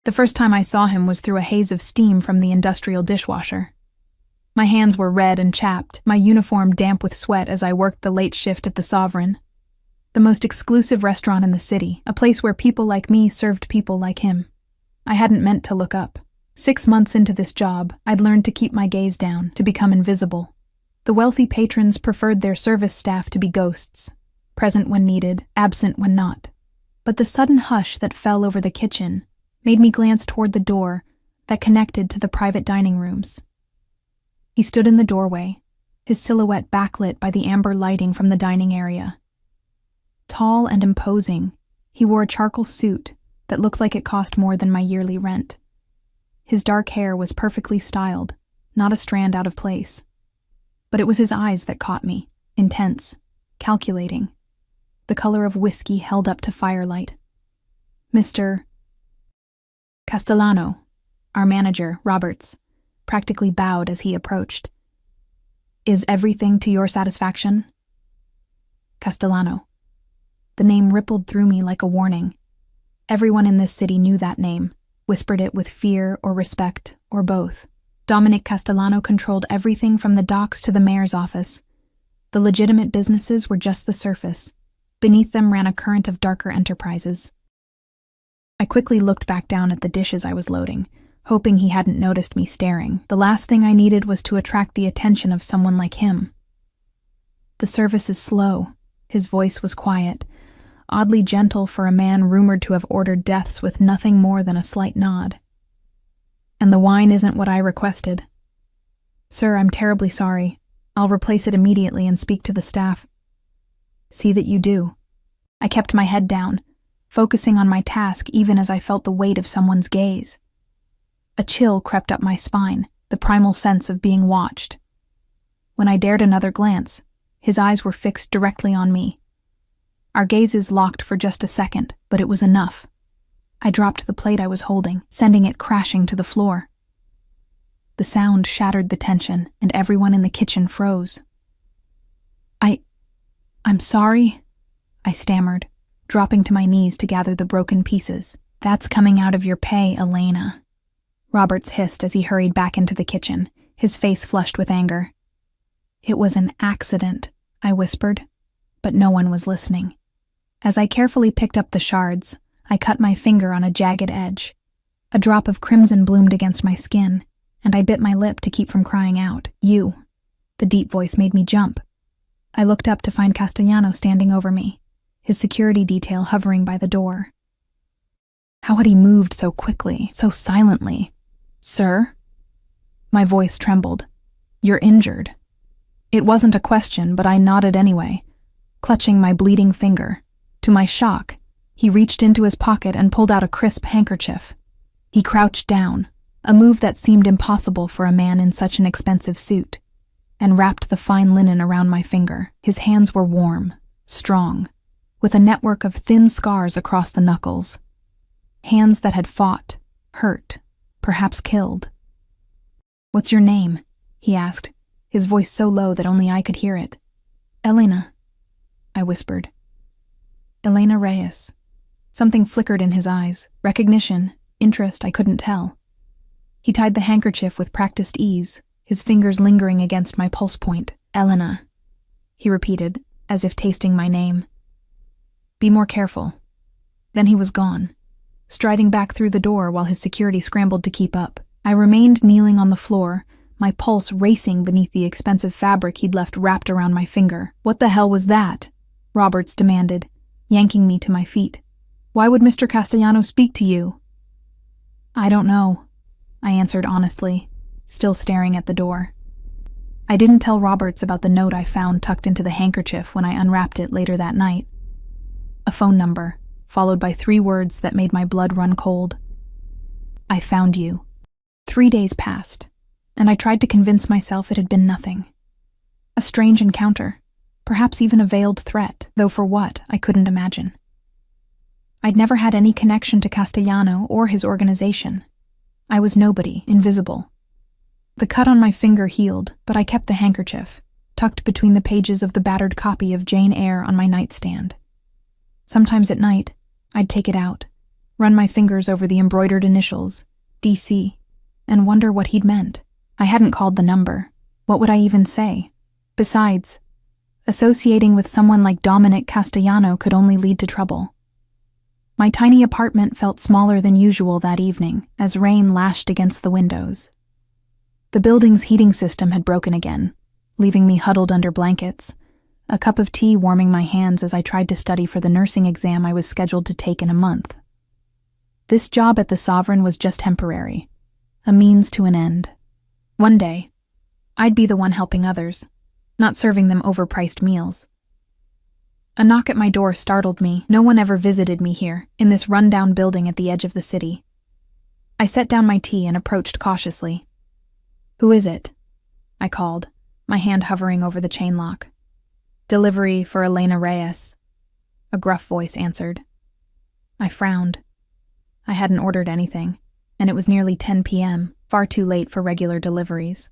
The first time I saw him was through a haze of steam from the industrial dishwasher. My hands were red and chapped, my uniform damp with sweat as I worked the late shift at the Sovereign, the most exclusive restaurant in the city, a place where people like me served people like him. I hadn't meant to look up. 6 months into this job, I'd learned to keep my gaze down, to become invisible. The wealthy patrons preferred their service staff to be ghosts, present when needed, absent when not. But the sudden hush that fell over the kitchen made me glance toward the door that connected to the private dining rooms. He stood in the doorway, his silhouette backlit by the amber lighting from the dining area. Tall and imposing, he wore a charcoal suit that looked like it cost more than my yearly rent. His dark hair was perfectly styled, not a strand out of place. But it was his eyes that caught me, intense, calculating, the color of whiskey held up to firelight. Mr. Castellano, our manager, Roberts, practically bowed as he approached. "Is everything to your satisfaction?" Castellano. The name rippled through me like a warning. Everyone in this city knew that name, whispered it with fear or respect, or both. Dominic Castellano controlled everything from the docks to the mayor's office. The legitimate businesses were just the surface. Beneath them ran a current of darker enterprises. I quickly looked back down at the dishes I was loading, hoping he hadn't noticed me staring. The last thing I needed was to attract the attention of someone like him. "The service is slow." His voice was quiet, oddly gentle for a man rumored to have ordered deaths with nothing more than a slight nod. "And the wine isn't what I requested." "Sir, I'm terribly sorry. I'll replace it immediately and speak to the staff." "See that you do." I kept my head down, focusing on my task even as I felt the weight of someone's gaze. A chill crept up my spine, the primal sense of being watched. When I dared another glance, his eyes were fixed directly on me. Our gazes locked for just a second, but it was enough. I dropped the plate I was holding, sending it crashing to the floor. The sound shattered the tension, and everyone in the kitchen froze. I'm sorry," I stammered, dropping to my knees to gather the broken pieces. "That's coming out of your pay, Elena," Roberts hissed as he hurried back into the kitchen, his face flushed with anger. "It was an accident," I whispered, but no one was listening. As I carefully picked up the shards, I cut my finger on a jagged edge. A drop of crimson bloomed against my skin, and I bit my lip to keep from crying out. "You." The deep voice made me jump. I looked up to find Castellano standing over me, his security detail hovering by the door. How had he moved so quickly, so silently? "Sir?" My voice trembled. "You're injured." It wasn't a question, but I nodded anyway, clutching my bleeding finger. To my shock, he reached into his pocket and pulled out a crisp handkerchief. He crouched down, a move that seemed impossible for a man in such an expensive suit, and wrapped the fine linen around my finger. His hands were warm, strong, with a network of thin scars across the knuckles. Hands that had fought, hurt, perhaps killed. "What's your name?" he asked, his voice so low that only I could hear it. "Elena," I whispered. "Elena Reyes." Something flickered in his eyes, recognition, interest, I couldn't tell. He tied the handkerchief with practiced ease, his fingers lingering against my pulse point. "Elena," he repeated, as if tasting my name. "Be more careful." Then he was gone, striding back through the door while his security scrambled to keep up. I remained kneeling on the floor, my pulse racing beneath the expensive fabric he'd left wrapped around my finger. "What the hell was that?" Roberts demanded, yanking me to my feet. "Why would Mr. Castellano speak to you?" "I don't know," I answered honestly, still staring at the door. I didn't tell Roberts about the note I found tucked into the handkerchief when I unwrapped it later that night. A phone number, followed by 3 words that made my blood run cold. "I found you." 3 days passed, and I tried to convince myself it had been nothing. A strange encounter, perhaps even a veiled threat, though for what, I couldn't imagine. I'd never had any connection to Castellano or his organization. I was nobody, invisible. The cut on my finger healed, but I kept the handkerchief, tucked between the pages of the battered copy of Jane Eyre on my nightstand. Sometimes at night, I'd take it out, run my fingers over the embroidered initials, DC, and wonder what he'd meant. I hadn't called the number. What would I even say? Besides, associating with someone like Dominic Castellano could only lead to trouble. My tiny apartment felt smaller than usual that evening as rain lashed against the windows. The building's heating system had broken again, leaving me huddled under blankets, a cup of tea warming my hands as I tried to study for the nursing exam I was scheduled to take in a month. This job at the Sovereign was just temporary, a means to an end. One day, I'd be the one helping others, not serving them overpriced meals. A knock at my door startled me. No one ever visited me here, in this run-down building at the edge of the city. I set down my tea and approached cautiously. "Who is it?" I called, my hand hovering over the chain lock. "Delivery for Elena Reyes," a gruff voice answered. I frowned. I hadn't ordered anything, and it was nearly 10 p.m., far too late for regular deliveries.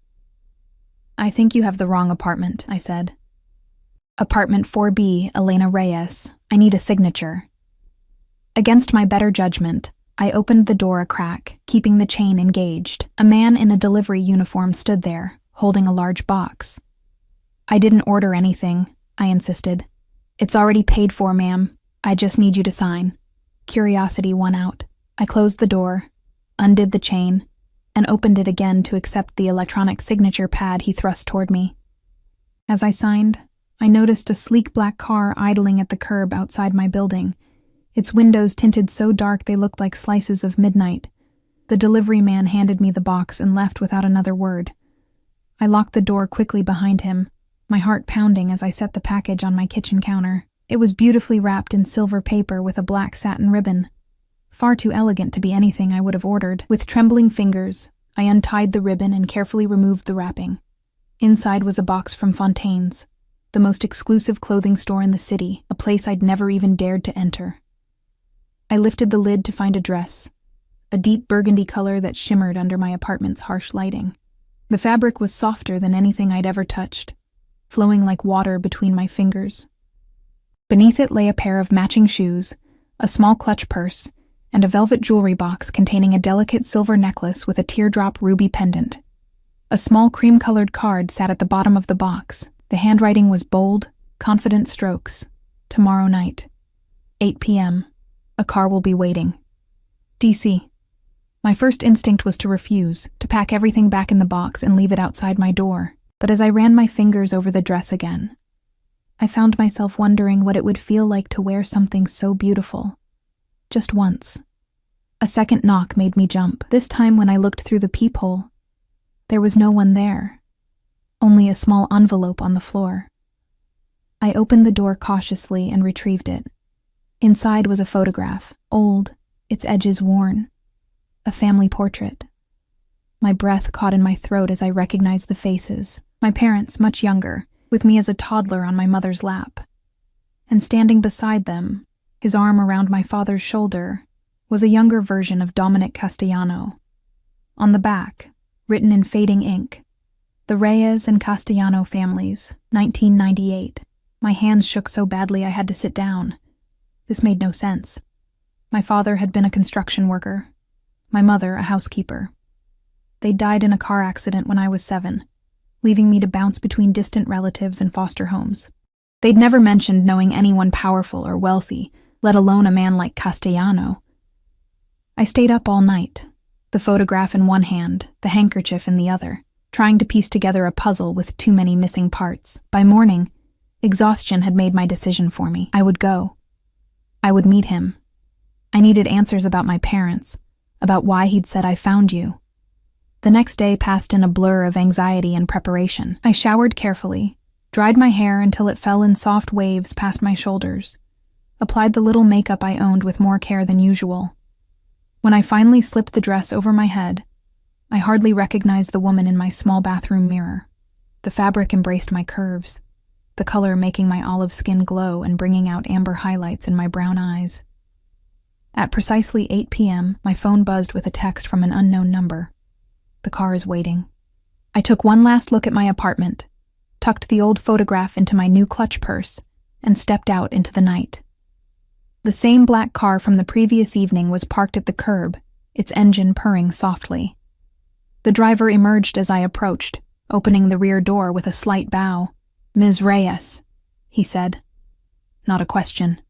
"I think you have the wrong apartment," I said. "Apartment 4B, Elena Reyes. I need a signature." Against my better judgment, I opened the door a crack, keeping the chain engaged. A man in a delivery uniform stood there, holding a large box. "I didn't order anything," I insisted. "It's already paid for, ma'am. I just need you to sign." Curiosity won out. I closed the door, undid the chain, and opened it again to accept the electronic signature pad he thrust toward me. As I signed, I noticed a sleek black car idling at the curb outside my building, its windows tinted so dark they looked like slices of midnight. The delivery man handed me the box and left without another word. I locked the door quickly behind him, my heart pounding as I set the package on my kitchen counter. It was beautifully wrapped in silver paper with a black satin ribbon. Far too elegant to be anything I would have ordered. With trembling fingers, I untied the ribbon and carefully removed the wrapping. Inside was a box from Fontaine's, the most exclusive clothing store in the city, a place I'd never even dared to enter. I lifted the lid to find a dress, a deep burgundy color that shimmered under my apartment's harsh lighting. The fabric was softer than anything I'd ever touched, flowing like water between my fingers. Beneath it lay a pair of matching shoes, a small clutch purse, and a velvet jewelry box containing a delicate silver necklace with a teardrop ruby pendant. A small cream-colored card sat at the bottom of the box. The handwriting was bold, confident strokes. "Tomorrow night, 8 p.m. A car will be waiting. DC." My first instinct was to refuse, to pack everything back in the box and leave it outside my door. But as I ran my fingers over the dress again, I found myself wondering what it would feel like to wear something so beautiful. Just once. A second knock made me jump. This time when I looked through the peephole, there was no one there. Only a small envelope on the floor. I opened the door cautiously and retrieved it. Inside was a photograph, old, its edges worn. A family portrait. My breath caught in my throat as I recognized the faces. My parents, much younger, with me as a toddler on my mother's lap. And standing beside them, his arm around my father's shoulder, was a younger version of Dominic Castellano. On the back, written in fading ink, "The Reyes and Castellano families, 1998. My hands shook so badly I had to sit down. This made no sense. My father had been a construction worker, my mother a housekeeper. They died in a car accident when I was 7, leaving me to bounce between distant relatives and foster homes. They'd never mentioned knowing anyone powerful or wealthy, let alone a man like Castellano. I stayed up all night, the photograph in one hand, the handkerchief in the other, trying to piece together a puzzle with too many missing parts. By morning, exhaustion had made my decision for me. I would go. I would meet him. I needed answers about my parents, about why he'd said "I found you." The next day passed in a blur of anxiety and preparation. I showered carefully, dried my hair until it fell in soft waves past my shoulders, applied the little makeup I owned with more care than usual. When I finally slipped the dress over my head, I hardly recognized the woman in my small bathroom mirror. The fabric embraced my curves, the color making my olive skin glow and bringing out amber highlights in my brown eyes. At precisely 8 p.m., my phone buzzed with a text from an unknown number. "The car is waiting." I took one last look at my apartment, tucked the old photograph into my new clutch purse, and stepped out into the night. The same black car from the previous evening was parked at the curb, its engine purring softly. The driver emerged as I approached, opening the rear door with a slight bow. "Ms. Reyes," he said. Not a question.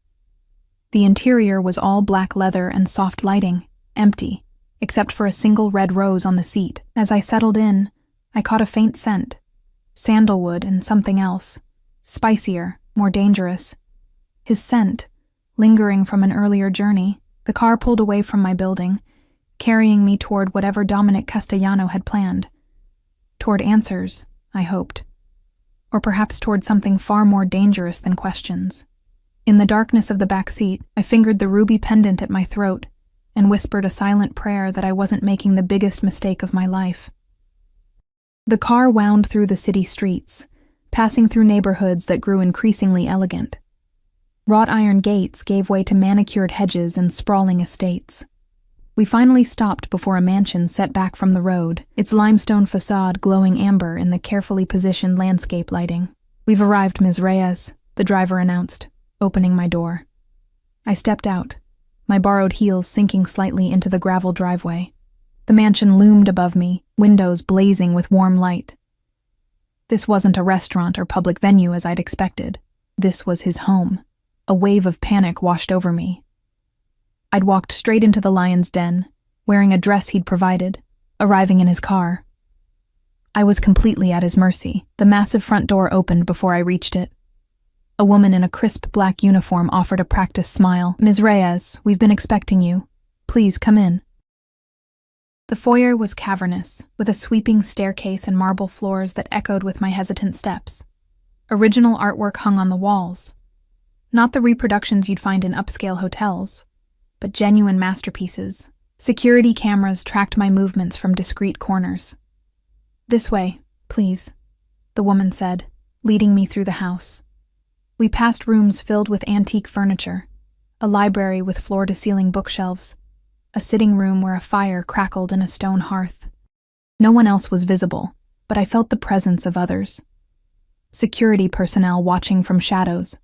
The interior was all black leather and soft lighting, empty, except for a single red rose on the seat. As I settled in, I caught a faint scent. Sandalwood and something else. Spicier, more dangerous. His scent, lingering from an earlier journey. The car pulled away from my building, carrying me toward whatever Dominic Castellano had planned. Toward answers, I hoped. Or perhaps toward something far more dangerous than questions. In the darkness of the back seat, I fingered the ruby pendant at my throat and whispered a silent prayer that I wasn't making the biggest mistake of my life. The car wound through the city streets, passing through neighborhoods that grew increasingly elegant. Wrought iron gates gave way to manicured hedges and sprawling estates. We finally stopped before a mansion set back from the road, its limestone facade glowing amber in the carefully positioned landscape lighting. "We've arrived, Ms. Reyes," the driver announced, opening my door. I stepped out, my borrowed heels sinking slightly into the gravel driveway. The mansion loomed above me, windows blazing with warm light. This wasn't a restaurant or public venue as I'd expected. This was his home. A wave of panic washed over me. I'd walked straight into the lion's den, wearing a dress he'd provided, arriving in his car. I was completely at his mercy. The massive front door opened before I reached it. A woman in a crisp black uniform offered a practiced smile. "Ms. Reyes, we've been expecting you. Please come in." The foyer was cavernous, with a sweeping staircase and marble floors that echoed with my hesitant steps. Original artwork hung on the walls. Not the reproductions you'd find in upscale hotels, but genuine masterpieces. Security cameras tracked my movements from discreet corners. "This way, please," the woman said, leading me through the house. We passed rooms filled with antique furniture, a library with floor-to-ceiling bookshelves, a sitting room where a fire crackled in a stone hearth. No one else was visible, but I felt the presence of others. Security personnel watching from shadows,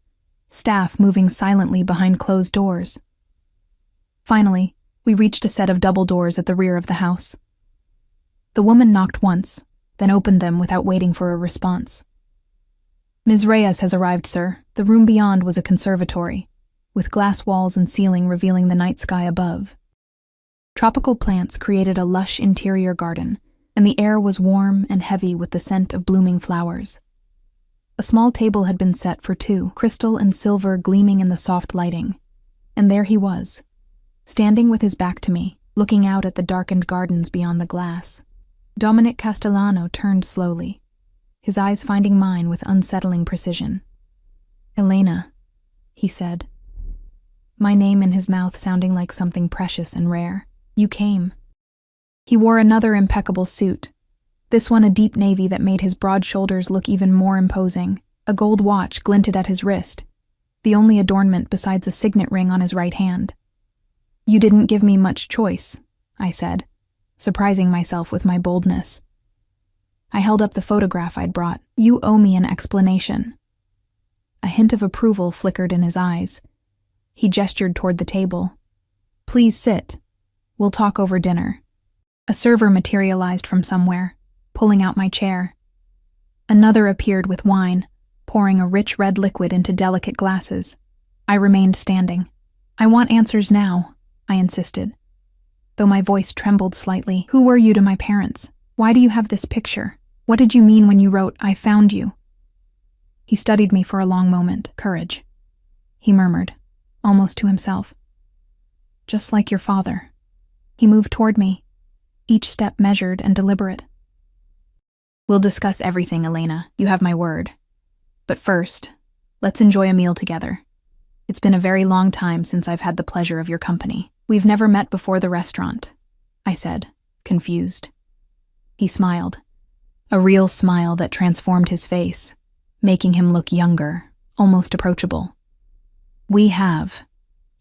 staff moving silently behind closed doors. Finally, we reached a set of double doors at the rear of the house. The woman knocked once, then opened them without waiting for a response. "Ms. Reyes has arrived, sir." The room beyond was a conservatory, with glass walls and ceiling revealing the night sky above. Tropical plants created a lush interior garden, and the air was warm and heavy with the scent of blooming flowers. A small table had been set for two, crystal and silver gleaming in the soft lighting, and there he was, standing with his back to me, looking out at the darkened gardens beyond the glass. Dominic Castellano turned slowly, his eyes finding mine with unsettling precision. "Elena," he said, my name in his mouth sounding like something precious and rare. "You came." He wore another impeccable suit, this one a deep navy that made his broad shoulders look even more imposing. A gold watch glinted at his wrist, the only adornment besides a signet ring on his right hand. "You didn't give me much choice," I said, surprising myself with my boldness. I held up the photograph I'd brought. "You owe me an explanation." A hint of approval flickered in his eyes. He gestured toward the table. "Please sit. We'll talk over dinner." A server materialized from somewhere, pulling out my chair. Another appeared with wine, pouring a rich red liquid into delicate glasses. I remained standing. "I want answers now," I insisted, though my voice trembled slightly. "Who were you to my parents? Why do you have this picture? What did you mean when you wrote, 'I found you'?" He studied me for a long moment. "Courage," he murmured, almost to himself. "Just like your father." He moved toward me, each step measured and deliberate. "We'll discuss everything, Elena. You have my word. But first, let's enjoy a meal together. It's been a very long time since I've had the pleasure of your company." "We've never met before the restaurant," I said, confused. He smiled, a real smile that transformed his face, making him look younger, almost approachable. "We have.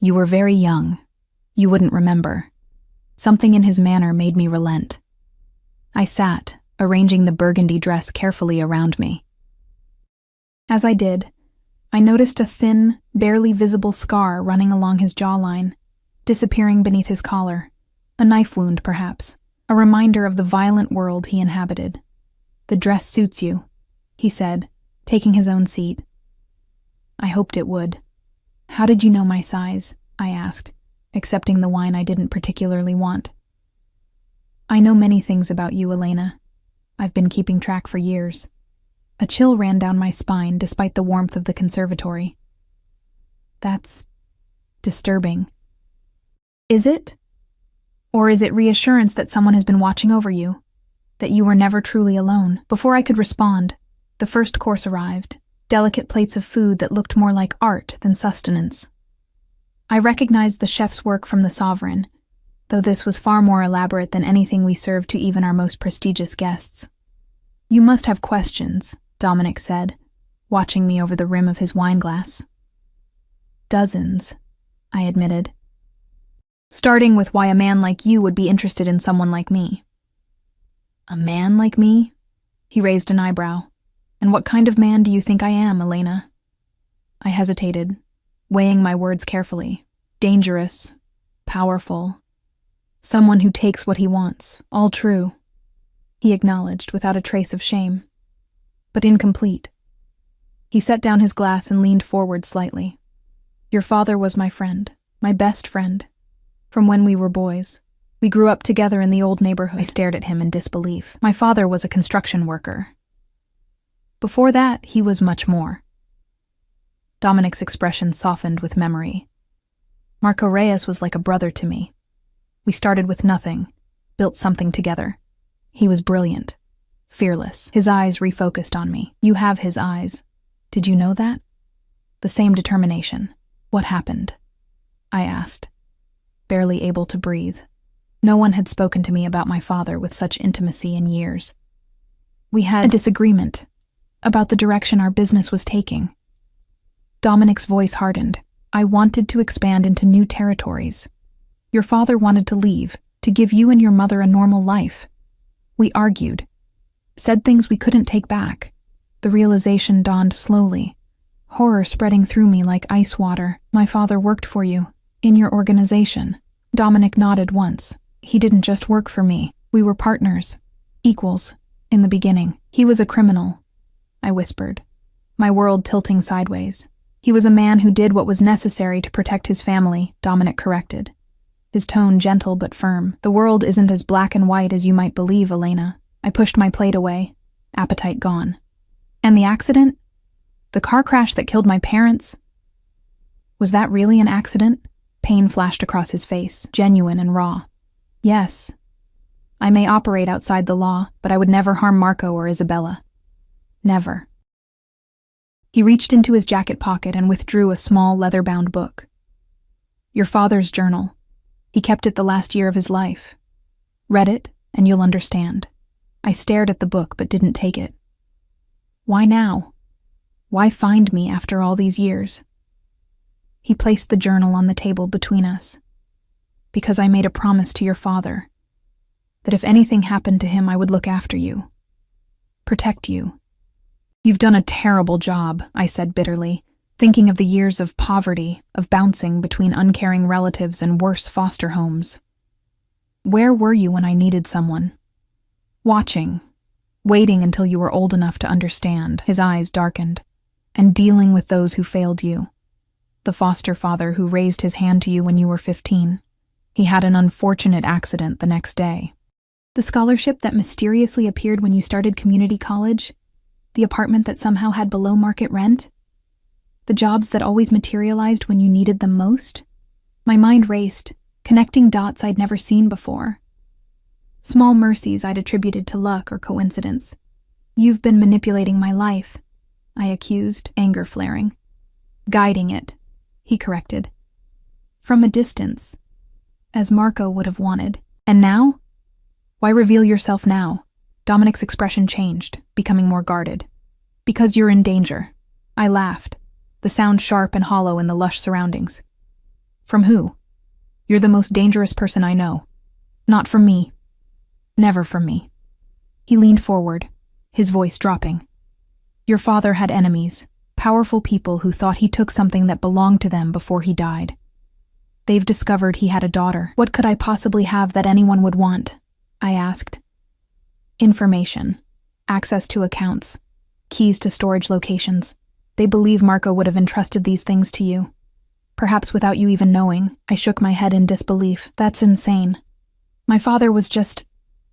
You were very young. You wouldn't remember." Something in his manner made me relent. I sat, arranging the burgundy dress carefully around me. As I did, I noticed a thin, barely visible scar running along his jawline, disappearing beneath his collar. A knife wound, perhaps, a reminder of the violent world he inhabited. "The dress suits you," he said, taking his own seat. I hoped it would. "How did you know my size?" I asked, accepting the wine I didn't particularly want. "I know many things about you, Elena. I've been keeping track for years." A chill ran down my spine despite the warmth of the conservatory. "That's disturbing." "Is it? Or is it reassurance that someone has been watching over you? That you were never truly alone?" Before I could respond, the first course arrived, delicate plates of food that looked more like art than sustenance. I recognized the chef's work from the Sovereign, though this was far more elaborate than anything we served to even our most prestigious guests. "You must have questions," Dominic said, watching me over the rim of his wineglass. "Dozens," I admitted. "Starting with why a man like you would be interested in someone like me." "A man like me?" He raised an eyebrow. "And what kind of man do you think I am, Elena?" I hesitated, weighing my words carefully. "Dangerous, powerful, someone who takes what he wants. All true," he acknowledged without a trace of shame. "But incomplete." He set down his glass and leaned forward slightly. "Your father was my friend, my best friend, from when we were boys. We grew up together in the old neighborhood." I stared at him in disbelief. "My father was a construction worker. Before that, he was much more." Dominic's expression softened with memory. "Marco Reyes was like a brother to me. We started with nothing, built something together. He was brilliant, fearless." His eyes refocused on me. "You have his eyes. Did you know that?" "The same determination. What happened?" I asked, barely able to breathe. No one had spoken to me about my father with such intimacy in years. "We had a disagreement about the direction our business was taking." Dominic's voice hardened. "I wanted to expand into new territories. Your father wanted to leave, to give you and your mother a normal life. We argued, said things we couldn't take back." The realization dawned slowly, horror spreading through me like ice water. "My father worked for you, in your organization." Dominic nodded once. "He didn't just work for me. We were partners, equals, in the beginning." "He was a criminal," I whispered, my world tilting sideways. "He was a man who did what was necessary to protect his family," Dominic corrected, his tone gentle but firm. "The world isn't as black and white as you might believe, Elena." I pushed my plate away, appetite gone. "And the accident? The car crash that killed my parents? Was that really an accident?" Pain flashed across his face, genuine and raw. "Yes. I may operate outside the law, but I would never harm Marco or Isabella. Never." He reached into his jacket pocket and withdrew a small leather-bound book. "Your father's journal. He kept it the last year of his life. Read it, and you'll understand." I stared at the book but didn't take it. "Why now? Why find me after all these years?" He placed the journal on the table between us. "Because I made a promise to your father, that if anything happened to him I would look after you, protect you." "You've done a terrible job," I said bitterly, thinking of the years of poverty, of bouncing between uncaring relatives and worse foster homes. "Where were you when I needed someone?" "Watching, waiting until you were old enough to understand." His eyes darkened. "And dealing with those who failed you. The foster father who raised his hand to you when you were 15. He had an unfortunate accident the next day." "The scholarship that mysteriously appeared when you started community college? The apartment that somehow had below-market rent? The jobs that always materialized when you needed them most?" My mind raced, connecting dots I'd never seen before. Small mercies I'd attributed to luck or coincidence. "You've been manipulating my life," I accused, anger flaring. "Guiding it," he corrected. "From a distance, as Marco would have wanted. And now? Why reveal yourself now?" Dominic's expression changed, becoming more guarded. "Because you're in danger." I laughed, the sound sharp and hollow in the lush surroundings. "From who?" "You're the most dangerous person I know." "Not from me. Never from me." He leaned forward, his voice dropping. "Your father had enemies, Powerful people who thought he took something that belonged to them before he died. They've discovered he had a daughter. What could I possibly have that anyone would want? I asked. Information. Access to accounts. Keys to storage locations. They believe Marco would have entrusted these things to you. Perhaps without you even knowing. I shook my head in disbelief. That's insane. My father was just...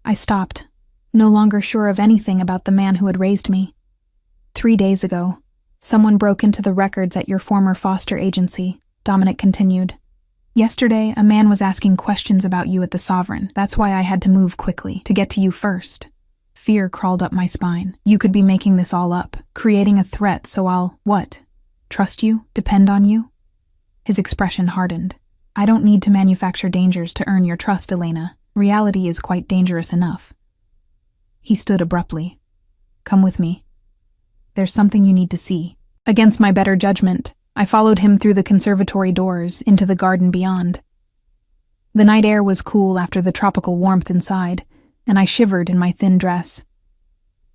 I stopped, no longer sure of anything about the man who had raised me. 3 days ago, someone broke into the records at your former foster agency, Dominic continued. Yesterday, a man was asking questions about you at the Sovereign. That's why I had to move quickly, to get to you first. Fear crawled up my spine. You could be making this all up, creating a threat, so I'll, what? Trust you? Depend on you? His expression hardened. I don't need to manufacture dangers to earn your trust, Elena. Reality is quite dangerous enough. He stood abruptly. Come with me. There's something you need to see. Against my better judgment, I followed him through the conservatory doors into the garden beyond. The night air was cool after the tropical warmth inside, and I shivered in my thin dress.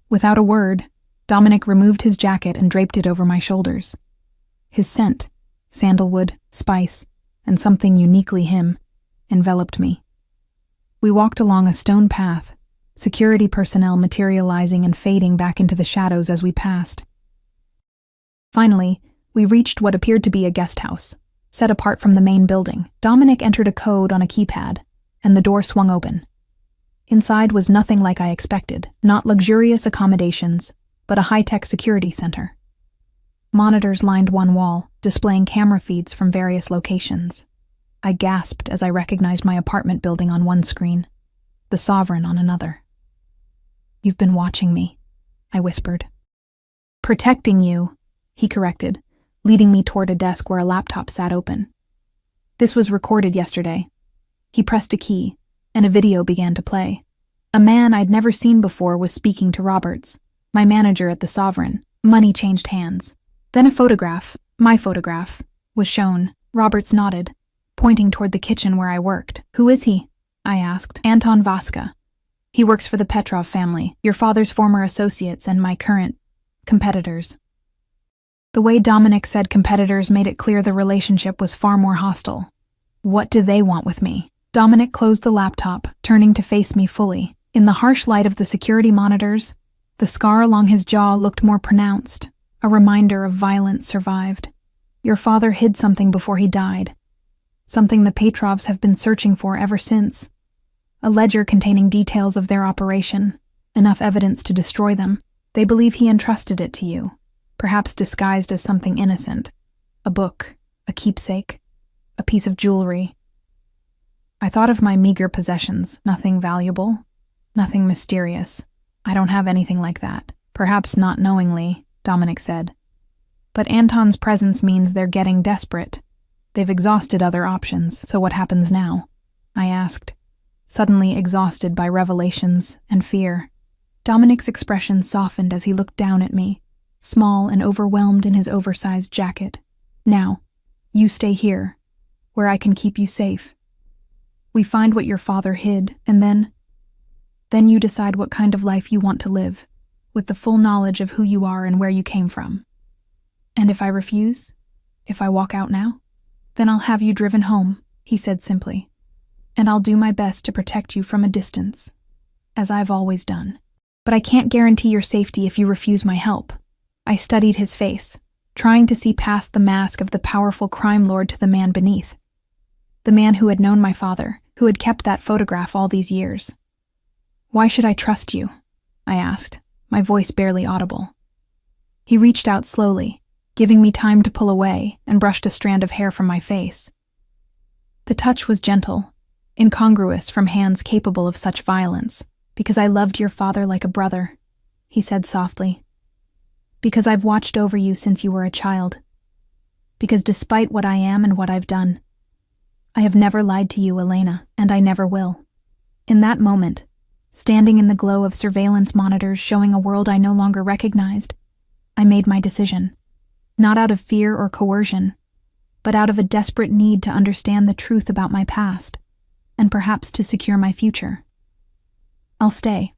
Without a word, Dominic removed his jacket and draped it over my shoulders. His scent, sandalwood, spice, and something uniquely him, enveloped me. We walked along a stone path, security personnel materializing and fading back into the shadows as we passed. Finally, we reached what appeared to be a guest house, set apart from the main building. Dominic entered a code on a keypad, and the door swung open. Inside was nothing like I expected, not luxurious accommodations, but a high-tech security center. Monitors lined one wall, displaying camera feeds from various locations. I gasped as I recognized my apartment building on one screen, the Sovereign on another. You've been watching me, I whispered. Protecting you, he corrected, leading me toward a desk where a laptop sat open. This was recorded yesterday. He pressed a key, and a video began to play. A man I'd never seen before was speaking to Roberts, my manager at the Sovereign. Money changed hands. Then a photograph, my photograph, was shown. Roberts nodded, pointing toward the kitchen where I worked. Who is he? I asked. Anton Vaska. He works for the Petrov family, your father's former associates and my current competitors. The way Dominic said competitors made it clear the relationship was far more hostile. What do they want with me? Dominic closed the laptop, turning to face me fully. In the harsh light of the security monitors, the scar along his jaw looked more pronounced, a reminder of violence survived. Your father hid something before he died. Something the Petrovs have been searching for ever since. A ledger containing details of their operation, enough evidence to destroy them. They believe he entrusted it to you, perhaps disguised as something innocent. A book, a keepsake, a piece of jewelry. I thought of my meager possessions, nothing valuable, nothing mysterious. I don't have anything like that. Perhaps not knowingly, Dominic said. But Anton's presence means they're getting desperate. They've exhausted other options, so what happens now? I asked, suddenly exhausted by revelations and fear. Dominic's expression softened as he looked down at me, small and overwhelmed in his oversized jacket. Now, you stay here, where I can keep you safe. We find what your father hid, and then you decide what kind of life you want to live, with the full knowledge of who you are and where you came from. And if I refuse, if I walk out now, then I'll have you driven home, he said simply, and I'll do my best to protect you from a distance, as I've always done. But I can't guarantee your safety if you refuse my help. I studied his face, trying to see past the mask of the powerful crime lord to the man beneath. The man who had known my father, who had kept that photograph all these years. Why should I trust you? I asked, my voice barely audible. He reached out slowly, giving me time to pull away, and brushed a strand of hair from my face. The touch was gentle, incongruous from hands capable of such violence. Because I loved your father like a brother, he said softly. Because I've watched over you since you were a child. Because despite what I am and what I've done, I have never lied to you, Elena, and I never will. In that moment, standing in the glow of surveillance monitors showing a world I no longer recognized, I made my decision. Not out of fear or coercion, but out of a desperate need to understand the truth about my past, and perhaps to secure my future. I'll stay,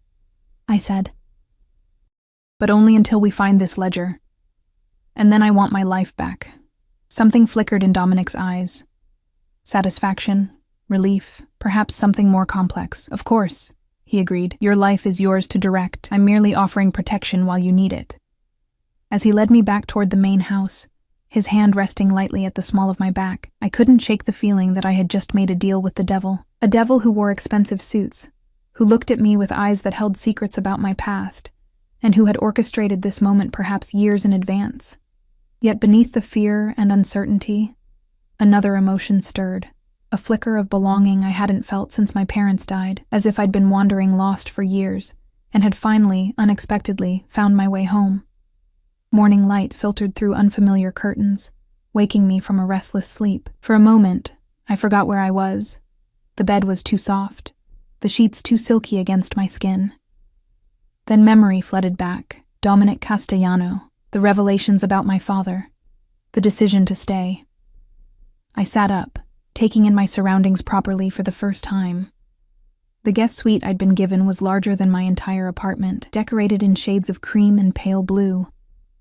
I said. But only until we find this ledger. And then I want my life back. Something flickered in Dominic's eyes. Satisfaction, relief, perhaps something more complex. Of course, he agreed. Your life is yours to direct. I'm merely offering protection while you need it. As he led me back toward the main house, his hand resting lightly at the small of my back, I couldn't shake the feeling that I had just made a deal with the devil. A devil who wore expensive suits, who looked at me with eyes that held secrets about my past, and who had orchestrated this moment perhaps years in advance. Yet beneath the fear and uncertainty, another emotion stirred, a flicker of belonging I hadn't felt since my parents died, as if I'd been wandering lost for years, and had finally, unexpectedly, found my way home. Morning light filtered through unfamiliar curtains, waking me from a restless sleep. For a moment, I forgot where I was. The bed was too soft, the sheets too silky against my skin. Then memory flooded back, Dominic Castellano, the revelations about my father, the decision to stay. I sat up, taking in my surroundings properly for the first time. The guest suite I'd been given was larger than my entire apartment, decorated in shades of cream and pale blue.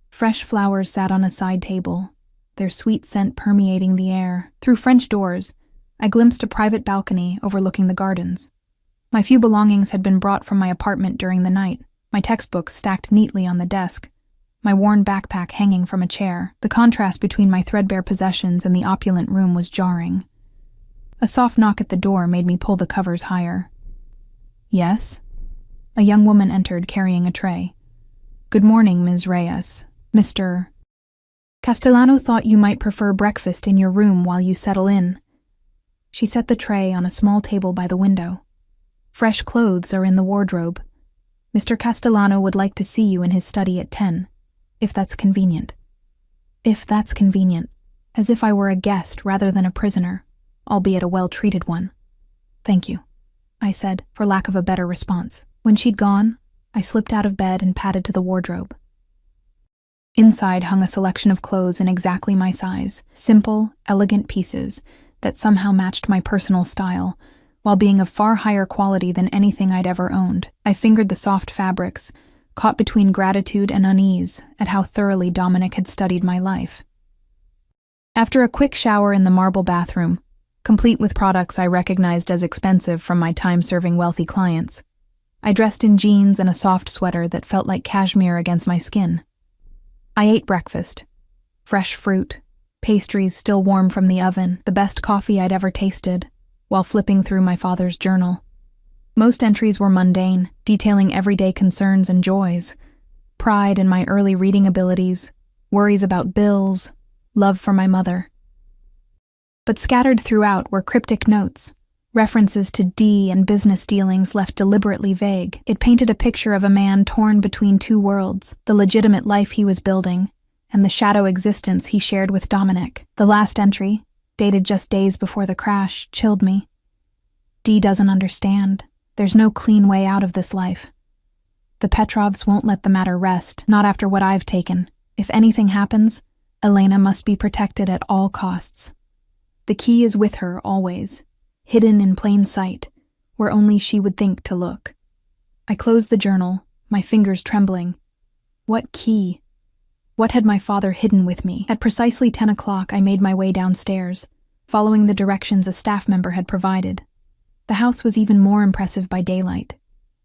Fresh flowers sat on a side table, their sweet scent permeating the air. Through French doors, I glimpsed a private balcony overlooking the gardens. My few belongings had been brought from my apartment during the night, my textbooks stacked neatly on the desk, my worn backpack hanging from a chair. The contrast between my threadbare possessions and the opulent room was jarring. A soft knock at the door made me pull the covers higher. Yes? A young woman entered carrying a tray. Good morning, Ms. Reyes. Mr. Castellano thought you might prefer breakfast in your room while you settle in. She set the tray on a small table by the window. Fresh clothes are in the wardrobe. Mr. Castellano would like to see you in his study at 10, if that's convenient. If that's convenient, as if I were a guest rather than a prisoner, albeit a well-treated one. Thank you, I said, for lack of a better response. When she'd gone, I slipped out of bed and padded to the wardrobe. Inside hung a selection of clothes in exactly my size, simple, elegant pieces that somehow matched my personal style, while being of far higher quality than anything I'd ever owned. I fingered the soft fabrics, caught between gratitude and unease at how thoroughly Dominic had studied my life. After a quick shower in the marble bathroom, complete with products I recognized as expensive from my time serving wealthy clients, I dressed in jeans and a soft sweater that felt like cashmere against my skin. I ate breakfast. Fresh fruit, pastries still warm from the oven, the best coffee I'd ever tasted, while flipping through my father's journal. Most entries were mundane, detailing everyday concerns and joys. Pride in my early reading abilities, worries about bills, love for my mother. But scattered throughout were cryptic notes, references to D and business dealings left deliberately vague. It painted a picture of a man torn between two worlds, the legitimate life he was building, and the shadow existence he shared with Dominic. The last entry, dated just days before the crash, chilled me. D doesn't understand. There's no clean way out of this life. The Petrovs won't let the matter rest, not after what I've taken. If anything happens, Elena must be protected at all costs. The key is with her always, hidden in plain sight, where only she would think to look. I closed the journal, my fingers trembling. What key? What had my father hidden with me? At precisely 10 o'clock, I made my way downstairs, following the directions a staff member had provided. The house was even more impressive by daylight.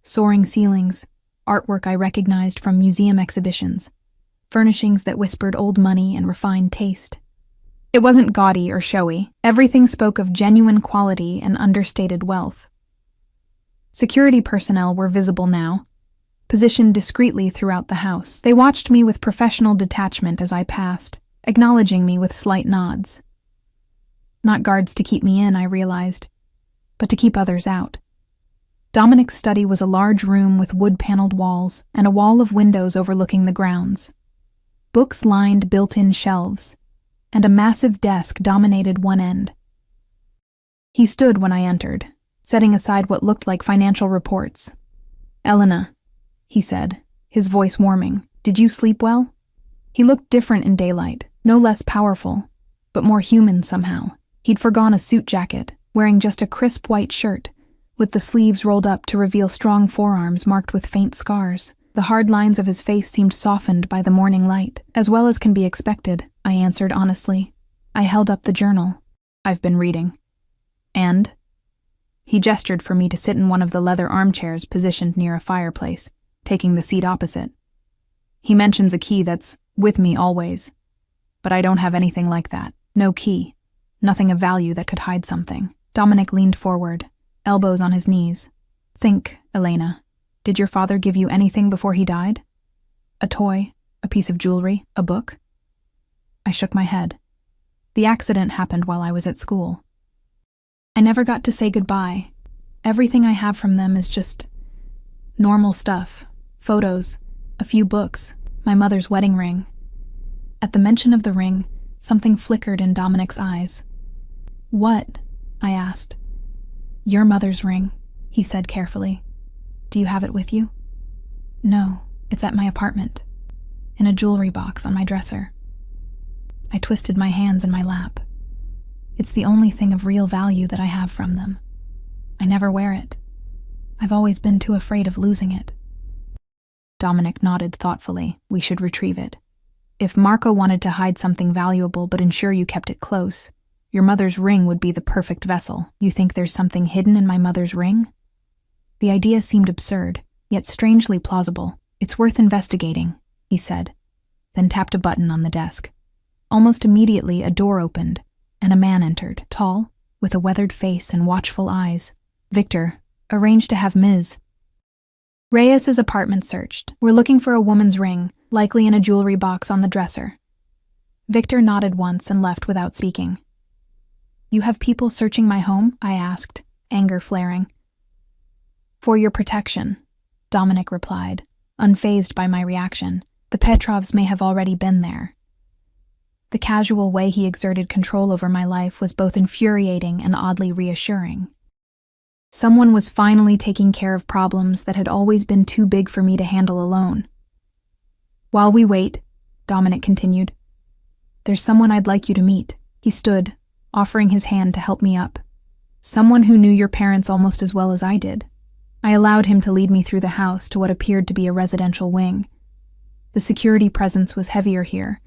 Soaring ceilings, artwork I recognized from museum exhibitions, furnishings that whispered old money and refined taste. It wasn't gaudy or showy. Everything spoke of genuine quality and understated wealth. Security personnel were visible now, positioned discreetly throughout the house. They watched me with professional detachment as I passed, acknowledging me with slight nods. Not guards to keep me in, I realized, but to keep others out. Dominic's study was a large room with wood-paneled walls and a wall of windows overlooking the grounds. Books lined built-in shelves, and a massive desk dominated one end. He stood when I entered, setting aside what looked like financial reports. "Elena," he said, his voice warming, "did you sleep well?" He looked different in daylight, no less powerful, but more human somehow. He'd forgone a suit jacket, wearing just a crisp white shirt, with the sleeves rolled up to reveal strong forearms marked with faint scars. The hard lines of his face seemed softened by the morning light. As well as can be expected, I answered honestly. I held up the journal. I've been reading. And? He gestured for me to sit in one of the leather armchairs positioned near a fireplace, taking the seat opposite. He mentions a key that's with me always. But I don't have anything like that. No key. Nothing of value that could hide something. Dominic leaned forward, elbows on his knees. Think, Elena. Did your father give you anything before he died? A toy? A piece of jewelry? A book? I shook my head. The accident happened while I was at school. I never got to say goodbye. Everything I have from them is just normal stuff. Photos, a few books, my mother's wedding ring. At the mention of the ring, something flickered in Dominic's eyes. What? I asked. Your mother's ring, he said carefully. Do you have it with you? No, it's at my apartment, in a jewelry box on my dresser. I twisted my hands in my lap. It's the only thing of real value that I have from them. I never wear it. I've always been too afraid of losing it. Dominic nodded thoughtfully. We should retrieve it. If Marco wanted to hide something valuable but ensure you kept it close, your mother's ring would be the perfect vessel. You think there's something hidden in my mother's ring? The idea seemed absurd, yet strangely plausible. It's worth investigating, he said, then tapped a button on the desk. Almost immediately, a door opened, and a man entered, tall, with a weathered face and watchful eyes. Victor, arranged to have Ms. Reyes's apartment searched. We're looking for a woman's ring, likely in a jewelry box on the dresser. Victor nodded once and left without speaking. You have people searching my home? I asked, anger flaring. For your protection, Dominic replied, unfazed by my reaction. The Petrovs may have already been there. The casual way he exerted control over my life was both infuriating and oddly reassuring. Someone was finally taking care of problems that had always been too big for me to handle alone. While we wait, Dominic continued, there's someone I'd like you to meet. He stood, offering his hand to help me up. Someone who knew your parents almost as well as I did. I allowed him to lead me through the house to what appeared to be a residential wing. The security presence was heavier here,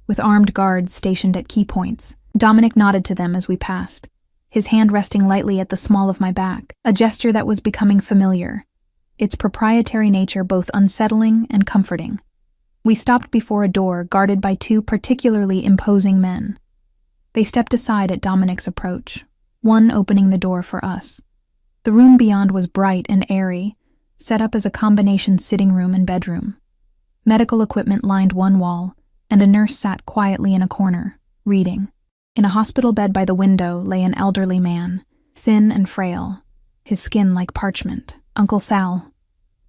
with armed guards stationed at key points. Dominic nodded to them as we passed, his hand resting lightly at the small of my back, a gesture that was becoming familiar, its proprietary nature both unsettling and comforting. We stopped before a door guarded by two particularly imposing men. They stepped aside at Dominic's approach, one opening the door for us. The room beyond was bright and airy, set up as a combination sitting room and bedroom. Medical equipment lined one wall, and a nurse sat quietly in a corner, reading. In a hospital bed by the window lay an elderly man, thin and frail, his skin like parchment. Uncle Sal,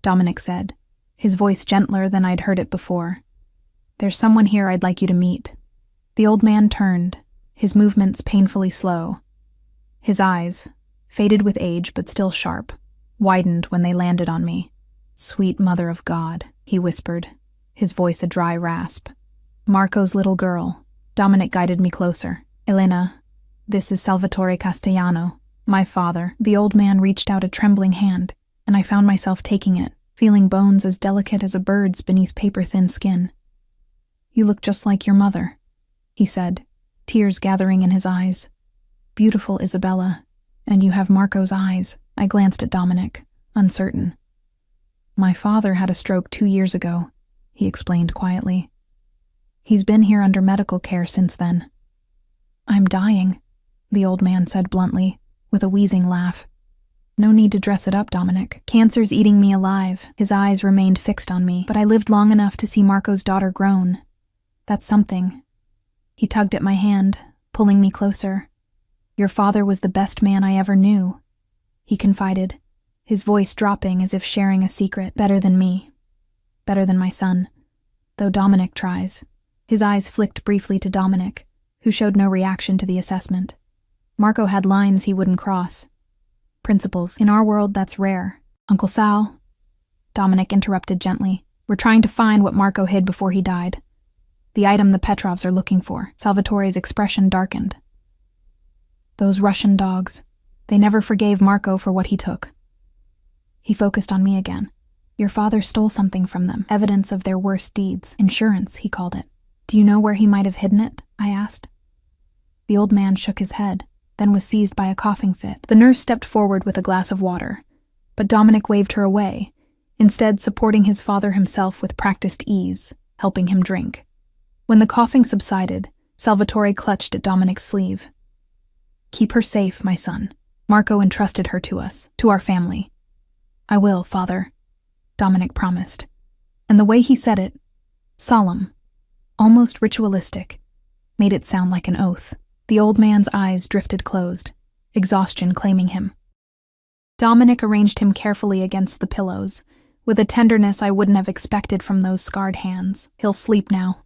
Dominic said, his voice gentler than I'd heard it before. There's someone here I'd like you to meet. The old man turned, his movements painfully slow. His eyes, faded with age but still sharp, widened when they landed on me. Sweet Mother of God, he whispered, his voice a dry rasp. Marco's little girl. Dominic guided me closer. Elena, this is Salvatore Castellano, my father. The old man reached out a trembling hand, and I found myself taking it, feeling bones as delicate as a bird's beneath paper-thin skin. You look just like your mother, he said, tears gathering in his eyes. Beautiful Isabella, and you have Marco's eyes. I glanced at Dominic, uncertain. My father had a stroke 2 years ago, he explained quietly. He's been here under medical care since then. I'm dying, the old man said bluntly, with a wheezing laugh. No need to dress it up, Dominic. Cancer's eating me alive. His eyes remained fixed on me, but I lived long enough to see Marco's daughter grown. That's something. He tugged at my hand, pulling me closer. Your father was the best man I ever knew, he confided, his voice dropping as if sharing a secret. Better than me. Better than my son. Though Dominic tries. His eyes flicked briefly to Dominic, who showed no reaction to the assessment. Marco had lines he wouldn't cross. Principles. In our world, that's rare. Uncle Sal, Dominic interrupted gently. We're trying to find what Marco hid before he died. The item the Petrovs are looking for. Salvatore's expression darkened. Those Russian dogs. They never forgave Marco for what he took. He focused on me again. Your father stole something from them, evidence of their worst deeds. Insurance, he called it. Do you know where he might have hidden it? I asked. The old man shook his head, then was seized by a coughing fit. The nurse stepped forward with a glass of water, but Dominic waved her away, instead supporting his father himself with practiced ease, helping him drink. When the coughing subsided, Salvatore clutched at Dominic's sleeve. Keep her safe, my son. Marco entrusted her to us, to our family. I will, father, Dominic promised. And the way he said it, solemn, almost ritualistic, made it sound like an oath. The old man's eyes drifted closed, exhaustion claiming him. Dominic arranged him carefully against the pillows, with a tenderness I wouldn't have expected from those scarred hands. He'll sleep now,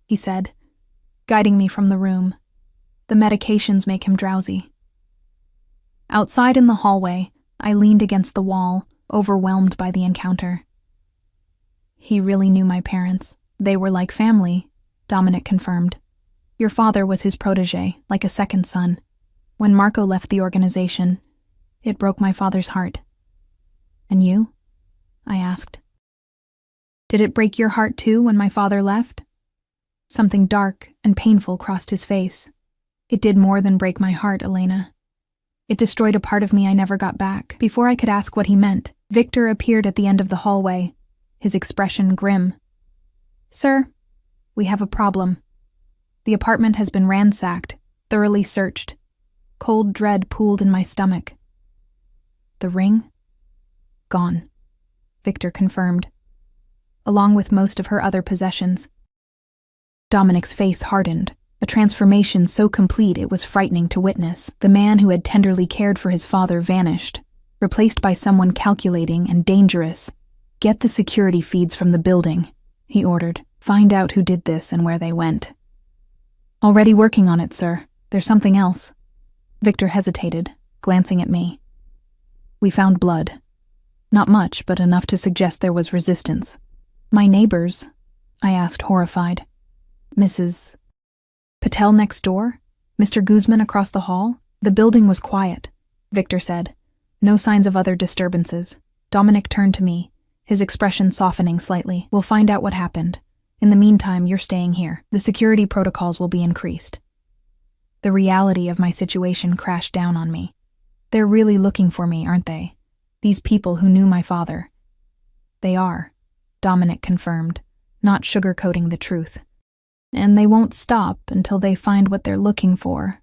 he said, guiding me from the room. The medications make him drowsy. Outside in the hallway, I leaned against the wall, overwhelmed by the encounter. He really knew my parents. They were like family, Dominic confirmed. Your father was his protege, like a second son. When Marco left the organization, it broke my father's heart. And you? I asked. Did it break your heart too when my father left? Something dark and painful crossed his face. It did more than break my heart, Elena. It destroyed a part of me I never got back. Before I could ask what he meant, Victor appeared at the end of the hallway, his expression grim. Sir, we have a problem. The apartment has been ransacked, thoroughly searched. Cold dread pooled in my stomach. The ring? Gone, Victor confirmed, along with most of her other possessions. Dominic's face hardened, a transformation so complete it was frightening to witness. The man who had tenderly cared for his father vanished, replaced by someone calculating and dangerous. Get the security feeds from the building, he ordered. Find out who did this and where they went. Already working on it, sir. There's something else. Victor hesitated, glancing at me. We found blood. Not much, but enough to suggest there was resistance. My neighbors? I asked, horrified. Mrs. Patel next door? Mr. Guzman across the hall? The building was quiet, Victor said. No signs of other disturbances. Dominic turned to me, his expression softening slightly. We'll find out what happened. In the meantime, you're staying here. The security protocols will be increased. The reality of my situation crashed down on me. They're really looking for me, aren't they? These people who knew my father. They are, Dominic confirmed, not sugarcoating the truth. And they won't stop until they find what they're looking for.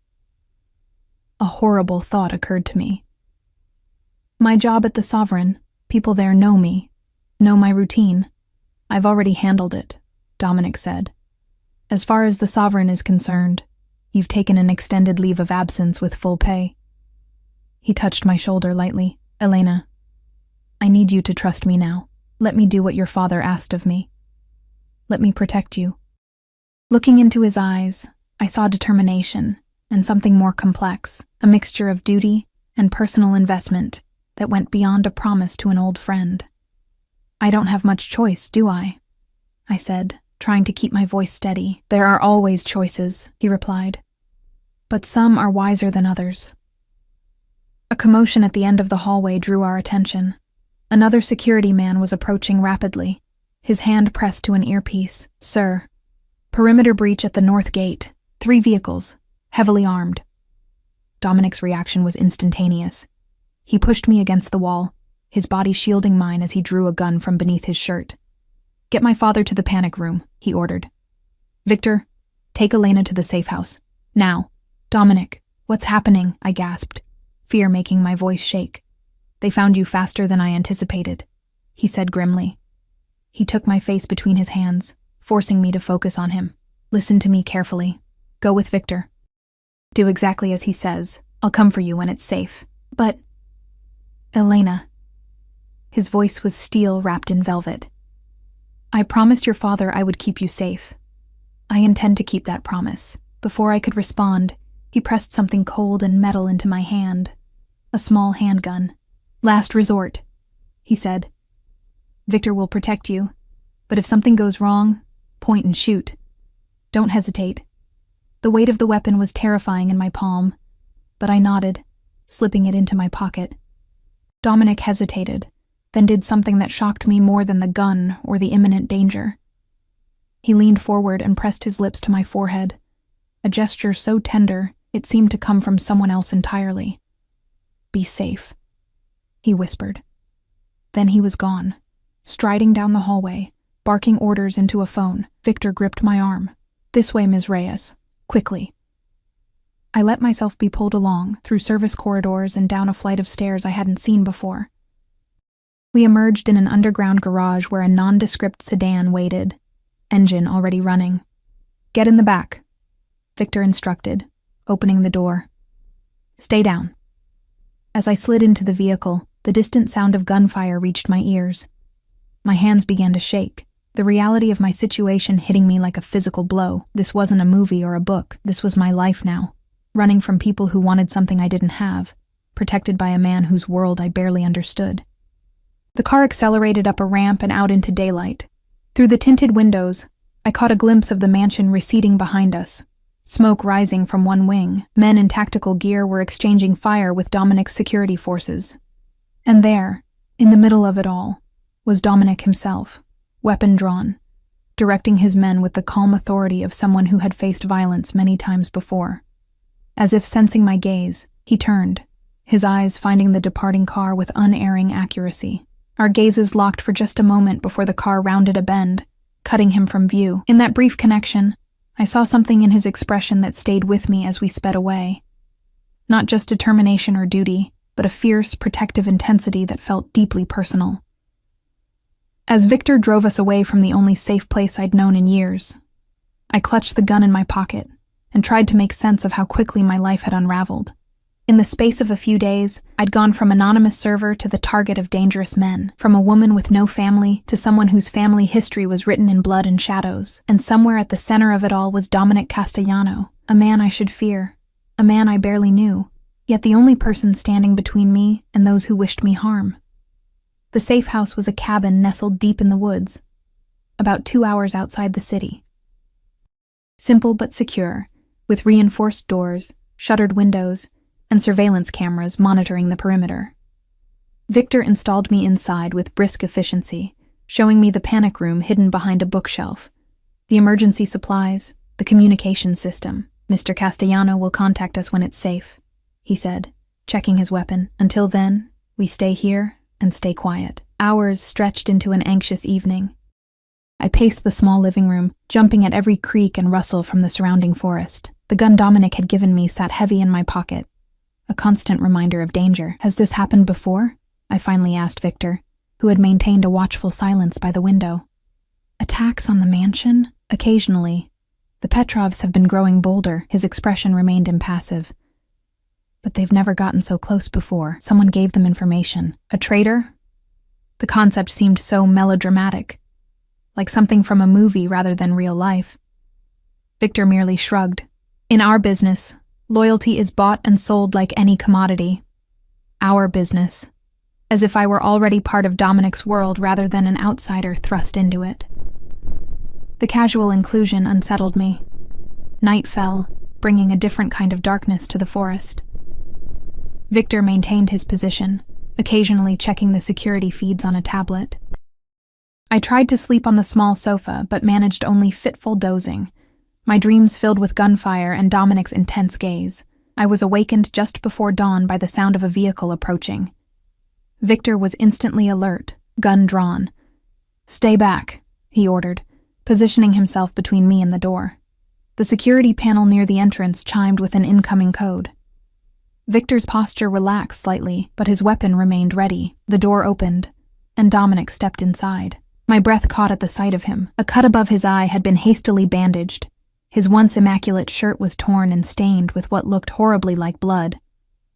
A horrible thought occurred to me. My job at the Sovereign, people there know me, know my routine. I've already handled it, Dominic said. As far as the Sovereign is concerned, you've taken an extended leave of absence with full pay. He touched my shoulder lightly. Elena, I need you to trust me now. Let me do what your father asked of me. Let me protect you. Looking into his eyes, I saw determination and something more complex, a mixture of duty and personal investment that went beyond a promise to an old friend. I don't have much choice, do I? I said, trying to keep my voice steady. There are always choices, he replied. But some are wiser than others. A commotion at the end of the hallway drew our attention. Another security man was approaching rapidly, his hand pressed to an earpiece. Sir, perimeter breach at the north gate. 3 vehicles, heavily armed. Dominic's reaction was instantaneous. He pushed me against the wall, his body shielding mine as he drew a gun from beneath his shirt. Get my father to the panic room, he ordered. Victor, take Elena to the safe house. Now. Dominic, what's happening? I gasped, fear making my voice shake. They found you faster than I anticipated, he said grimly. He took my face between his hands, forcing me to focus on him. Listen to me carefully. Go with Victor. Do exactly as he says. I'll come for you when it's safe. But... Elena. His voice was steel wrapped in velvet. I promised your father I would keep you safe. I intend to keep that promise. Before I could respond, he pressed something cold and metal into my hand. A small handgun. Last resort, he said. Victor will protect you, but if something goes wrong, point and shoot. Don't hesitate. The weight of the weapon was terrifying in my palm, but I nodded, slipping it into my pocket. Dominic hesitated, then did something that shocked me more than the gun or the imminent danger. He leaned forward and pressed his lips to my forehead, a gesture so tender it seemed to come from someone else entirely. "Be safe," he whispered. Then he was gone, striding down the hallway, barking orders into a phone. Victor gripped my arm. "This way, Ms. Reyes. Quickly." I let myself be pulled along, through service corridors and down a flight of stairs I hadn't seen before. We emerged in an underground garage where a nondescript sedan waited, engine already running. "Get in the back," Victor instructed, opening the door. "Stay down." As I slid into the vehicle, the distant sound of gunfire reached my ears. My hands began to shake, the reality of my situation hitting me like a physical blow. This wasn't a movie or a book. This was my life now. Running from people who wanted something I didn't have, protected by a man whose world I barely understood. The car accelerated up a ramp and out into daylight. Through the tinted windows, I caught a glimpse of the mansion receding behind us, smoke rising from one wing. Men in tactical gear were exchanging fire with Dominic's security forces. And there, in the middle of it all, was Dominic himself, weapon drawn, directing his men with the calm authority of someone who had faced violence many times before. As if sensing my gaze, he turned, his eyes finding the departing car with unerring accuracy. Our gazes locked for just a moment before the car rounded a bend, cutting him from view. In that brief connection, I saw something in his expression that stayed with me as we sped away. Not just determination or duty, but a fierce, protective intensity that felt deeply personal. As Victor drove us away from the only safe place I'd known in years, I clutched the gun in my pocket and tried to make sense of how quickly my life had unraveled. In the space of a few days, I'd gone from anonymous server to the target of dangerous men, from a woman with no family to someone whose family history was written in blood and shadows, and somewhere at the center of it all was Dominic Castellano, a man I should fear, a man I barely knew, yet the only person standing between me and those who wished me harm. The safe house was a cabin nestled deep in the woods, about 2 hours outside the city. Simple but secure, with reinforced doors, shuttered windows, and surveillance cameras monitoring the perimeter. Victor installed me inside with brisk efficiency, showing me the panic room hidden behind a bookshelf, the emergency supplies, the communication system. "Mr. Castellano will contact us when it's safe," he said, checking his weapon. "Until then, we stay here and stay quiet." Hours stretched into an anxious evening. I paced the small living room, jumping at every creak and rustle from the surrounding forest. The gun Dominic had given me sat heavy in my pocket, a constant reminder of danger. "Has this happened before?" I finally asked Victor, who had maintained a watchful silence by the window. "Attacks on the mansion? Occasionally. The Petrovs have been growing bolder." His expression remained impassive. "But they've never gotten so close before. Someone gave them information. A traitor?" The concept seemed so melodramatic, like something from a movie rather than real life. Victor merely shrugged. "In our business, loyalty is bought and sold like any commodity. Our business. As if I were already part of Dominic's world rather than an outsider thrust into it." The casual inclusion unsettled me. Night fell, bringing a different kind of darkness to the forest. Victor maintained his position, occasionally checking the security feeds on a tablet. I tried to sleep on the small sofa, but managed only fitful dozing, my dreams filled with gunfire and Dominic's intense gaze. I was awakened just before dawn by the sound of a vehicle approaching. Victor was instantly alert, gun drawn. "Stay back," he ordered, positioning himself between me and the door. The security panel near the entrance chimed with an incoming code. Victor's posture relaxed slightly, but his weapon remained ready. The door opened, and Dominic stepped inside. My breath caught at the sight of him. A cut above his eye had been hastily bandaged. His once immaculate shirt was torn and stained with what looked horribly like blood,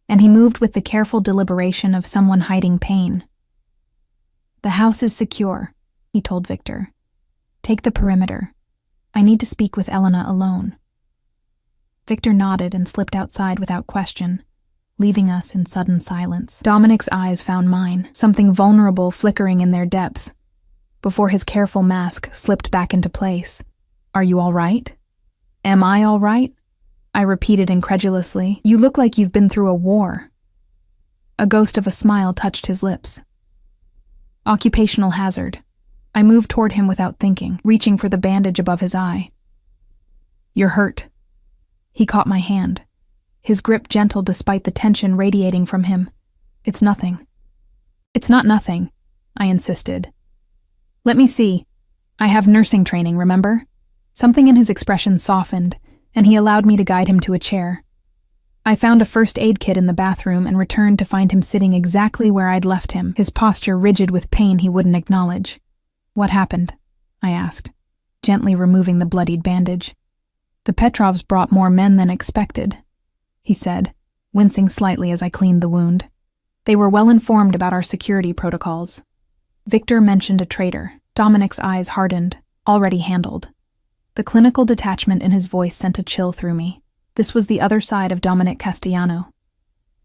and he moved with the careful deliberation of someone hiding pain. "The house is secure," he told Victor. "Take the perimeter. I need to speak with Elena alone." Victor nodded and slipped outside without question, leaving us in sudden silence. Dominic's eyes found mine, something vulnerable flickering in their depths, before his careful mask slipped back into place. "Are you all right?" "Am I all right?" I repeated incredulously. "You look like you've been through a war." A ghost of a smile touched his lips. Occupational hazard. I moved toward him without thinking, reaching for the bandage above his eye. You're hurt. He caught my hand, his grip gentle despite the tension radiating from him. It's nothing. It's not nothing, I insisted. Let me see. I have nursing training, remember? Something in his expression softened, and he allowed me to guide him to a chair. I found a first aid kit in the bathroom and returned to find him sitting exactly where I'd left him, his posture rigid with pain he wouldn't acknowledge. What happened? I asked, gently removing the bloodied bandage. The Petrovs brought more men than expected, he said, wincing slightly as I cleaned the wound. They were well informed about our security protocols. Victor mentioned a traitor. Dominic's eyes hardened, already handled. The clinical detachment in his voice sent a chill through me. This was the other side of Dominic Castellano,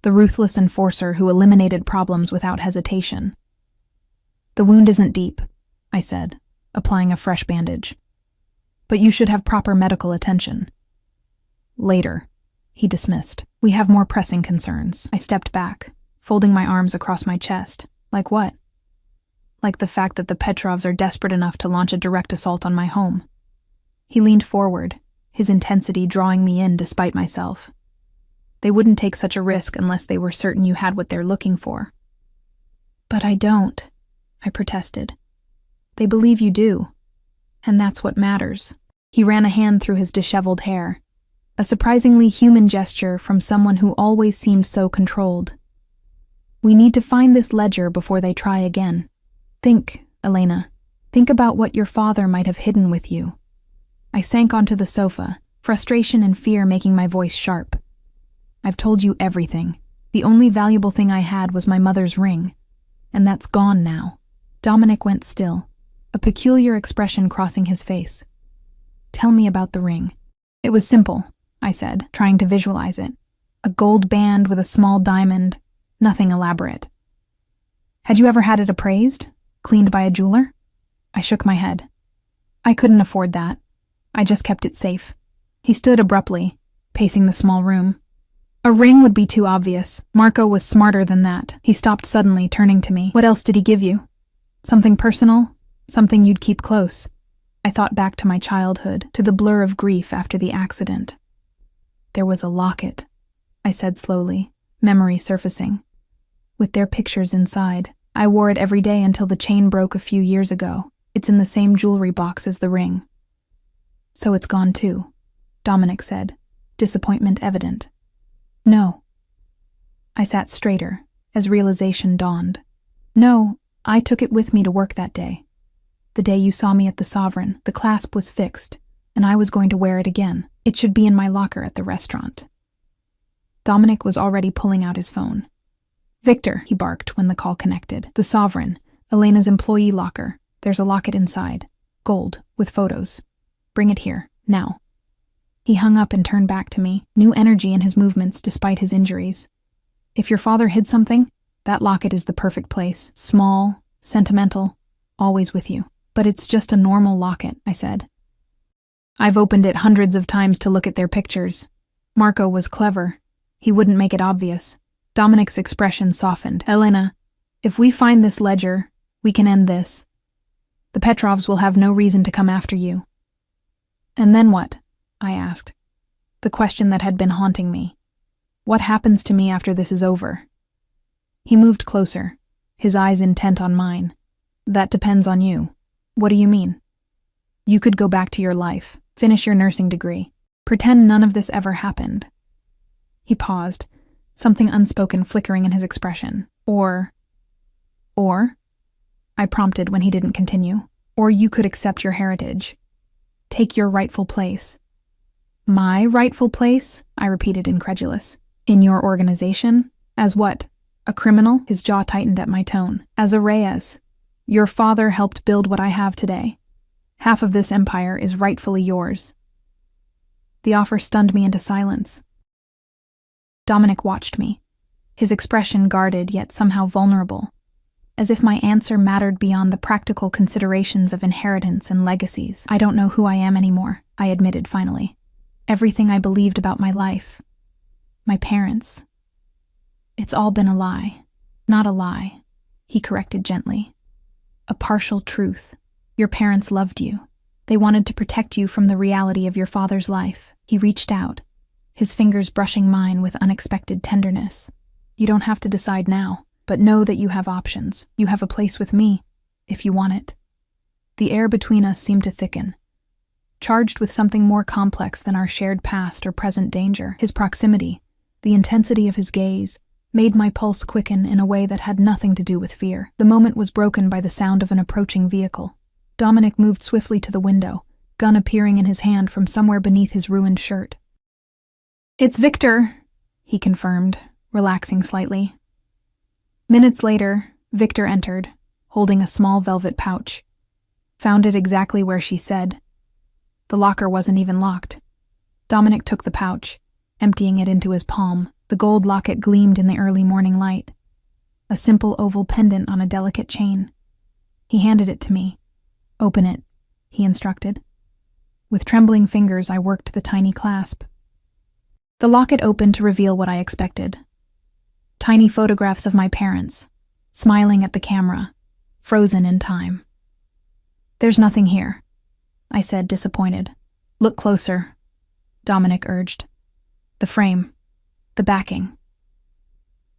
the ruthless enforcer who eliminated problems without hesitation. The wound isn't deep, I said, applying a fresh bandage. But you should have proper medical attention. Later, he dismissed. We have more pressing concerns. I stepped back, folding my arms across my chest. Like what? Like the fact that the Petrovs are desperate enough to launch a direct assault on my home. He leaned forward, his intensity drawing me in despite myself. They wouldn't take such a risk unless they were certain you had what they're looking for. But I don't, I protested. They believe you do, and that's what matters. He ran a hand through his disheveled hair, a surprisingly human gesture from someone who always seemed so controlled. We need to find this ledger before they try again. Think, Elena. Think about what your father might have hidden with you. I sank onto the sofa, frustration and fear making my voice sharp. I've told you everything. The only valuable thing I had was my mother's ring, and that's gone now. Dominic went still, a peculiar expression crossing his face. Tell me about the ring. It was simple, I said, trying to visualize it. A gold band with a small diamond, nothing elaborate. Had you ever had it appraised? Cleaned by a jeweler? I shook my head. I couldn't afford that. I just kept it safe. He stood abruptly, pacing the small room. A ring would be too obvious. Marco was smarter than that. He stopped suddenly, turning to me. What else did he give you? Something personal? Something you'd keep close? I thought back to my childhood, to the blur of grief after the accident. There was a locket, I said slowly, memory surfacing. With their pictures inside. I wore it every day until the chain broke a few years ago. It's in the same jewelry box as the ring. So it's gone too, Dominic said, disappointment evident. No. I sat straighter, as realization dawned. No, I took it with me to work that day. The day you saw me at the Sovereign, the clasp was fixed, and I was going to wear it again. It should be in my locker at the restaurant. Dominic was already pulling out his phone. Victor, he barked when the call connected. The Sovereign, Elena's employee locker. There's a locket inside. Gold, with photos. Bring it here, now. He hung up and turned back to me, new energy in his movements despite his injuries. If your father hid something, that locket is the perfect place. Small, sentimental, always with you. But it's just a normal locket, I said. I've opened it hundreds of times to look at their pictures. Marco was clever. He wouldn't make it obvious. Dominic's expression softened. Elena, if we find this ledger, we can end this. The Petrovs will have no reason to come after you. And then what? I asked. The question that had been haunting me. What happens to me after this is over? He moved closer, his eyes intent on mine. That depends on you. What do you mean? You could go back to your life, finish your nursing degree, pretend none of this ever happened. He paused, something unspoken flickering in his expression. Or? I prompted when he didn't continue. Or you could accept your heritage. Take your rightful place. My rightful place? I repeated incredulous. In your organization? As what? A criminal? His jaw tightened at my tone. As a Reyes. Your father helped build what I have today. Half of this empire is rightfully yours. The offer stunned me into silence. Dominic watched me, his expression guarded yet somehow vulnerable, as if my answer mattered beyond the practical considerations of inheritance and legacies. I don't know who I am anymore, I admitted finally. Everything I believed about my life, my parents. It's all been a lie. Not a lie, he corrected gently. a partial truth. Your parents loved you. They wanted to protect you from the reality of your father's life. He reached out, his fingers brushing mine with unexpected tenderness. You don't have to decide now, but know that you have options. You have a place with me, if you want it. The air between us seemed to thicken, charged with something more complex than our shared past or present danger. His proximity, the intensity of his gaze, made my pulse quicken in a way that had nothing to do with fear. The moment was broken by the sound of an approaching vehicle. Dominic moved swiftly to the window, gun appearing in his hand from somewhere beneath his ruined shirt. "It's Victor," he confirmed, relaxing slightly. Minutes later, Victor entered, holding a small velvet pouch. Found it exactly where she said. The locker wasn't even locked. Dominic took the pouch, emptying it into his palm. The gold locket gleamed in the early morning light. A simple oval pendant on a delicate chain. He handed it to me. "Open it," he instructed. With trembling fingers, I worked the tiny clasp. The locket opened to reveal what I expected. Tiny photographs of my parents, smiling at the camera, frozen in time. "There's nothing here," I said, disappointed. "Look closer," Dominic urged. "The frame, the backing."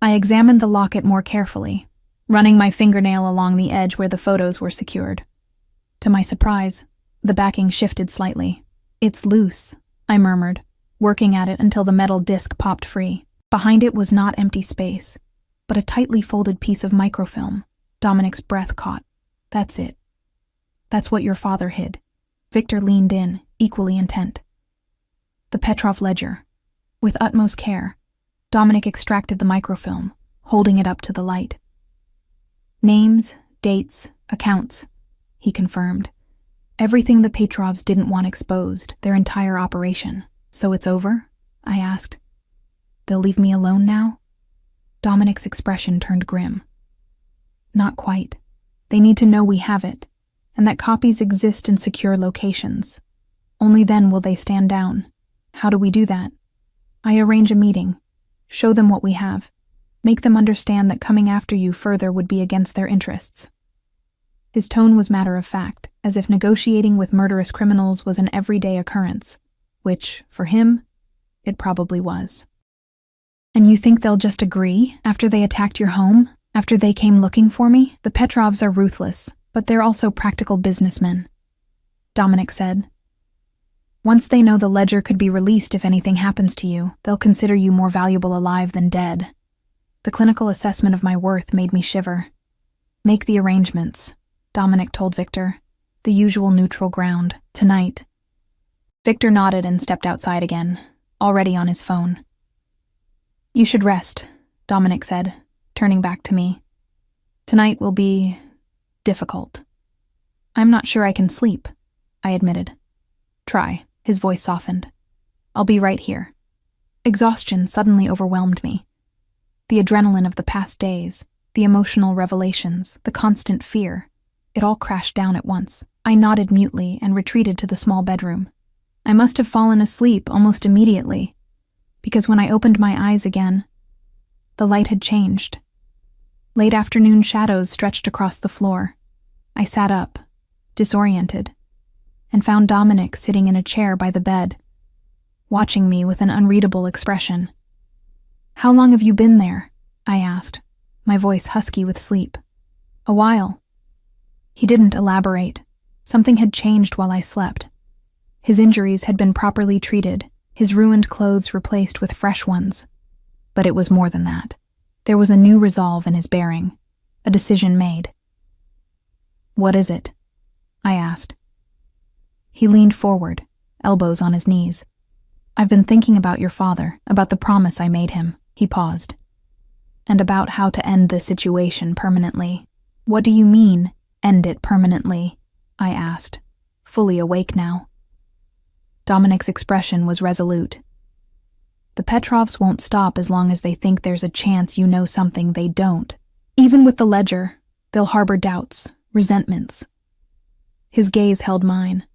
I examined the locket more carefully, running my fingernail along the edge where the photos were secured. To my surprise, the backing shifted slightly. "It's loose," I murmured, working at it until the metal disc popped free. Behind it was not empty space, but a tightly folded piece of microfilm. Dominic's breath caught. "That's it. That's what your father hid." Victor leaned in, equally intent. The Petrov ledger. With utmost care, Dominic extracted the microfilm, holding it up to the light. "Names, dates, accounts," he confirmed. "Everything the Petrovs didn't want exposed, their entire operation. So it's over?" I asked. "They'll leave me alone now?" Dominic's expression turned grim. "Not quite. They need to know we have it, and that copies exist in secure locations. Only then will they stand down. How do we do that? I arrange a meeting, show them what we have, make them understand that coming after you further would be against their interests." His tone was matter of fact, as if negotiating with murderous criminals was an everyday occurrence, which, for him, it probably was. "And you think they'll just agree after they attacked your home, after they came looking for me? The Petrovs are ruthless, but they're also practical businessmen," Dominic said. "Once they know the ledger could be released if anything happens to you, they'll consider you more valuable alive than dead." The clinical assessment of my worth made me shiver. "Make the arrangements," Dominic told Victor. "The usual neutral ground. Tonight." Victor nodded and stepped outside again, already on his phone. "You should rest," Dominic said, turning back to me. "Tonight will be difficult." "I'm not sure I can sleep," I admitted. "Try." His voice softened. "I'll be right here." Exhaustion suddenly overwhelmed me. The adrenaline of the past days, the emotional revelations, the constant fear, it all crashed down at once. I nodded mutely and retreated to the small bedroom. I must have fallen asleep almost immediately, because when I opened my eyes again, the light had changed. Late afternoon shadows stretched across the floor. I sat up, disoriented, and found Dominic sitting in a chair by the bed, watching me with an unreadable expression. "How long have you been there?" I asked, my voice husky with sleep. "A while." He didn't elaborate. Something had changed while I slept. His injuries had been properly treated, his ruined clothes replaced with fresh ones. But it was more than that. There was a new resolve in his bearing, a decision made. "What is it?" I asked. He leaned forward, elbows on his knees. "I've been thinking about your father, about the promise I made him." He paused. "And about how to end this situation permanently." "What do you mean, end it permanently?" I asked, fully awake now. Dominic's expression was resolute. "The Petrovs won't stop as long as they think there's a chance you know something they don't. Even with the ledger, they'll harbor doubts, resentments." His gaze held mine,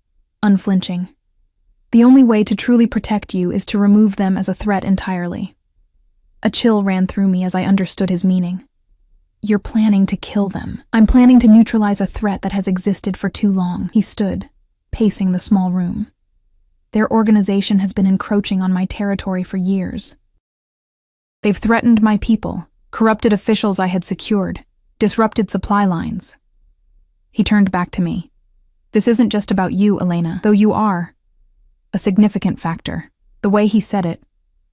unflinching. "The only way to truly protect you is to remove them as a threat entirely." A chill ran through me as I understood his meaning. You're planning to kill them. I'm planning to neutralize a threat that has existed for too long. He stood, pacing the small room. Their organization has been encroaching on my territory for years. They've threatened my people, corrupted officials I had secured, disrupted supply lines. He turned back to me. This isn't just about you, Elena, though you are a significant factor. The way he said it,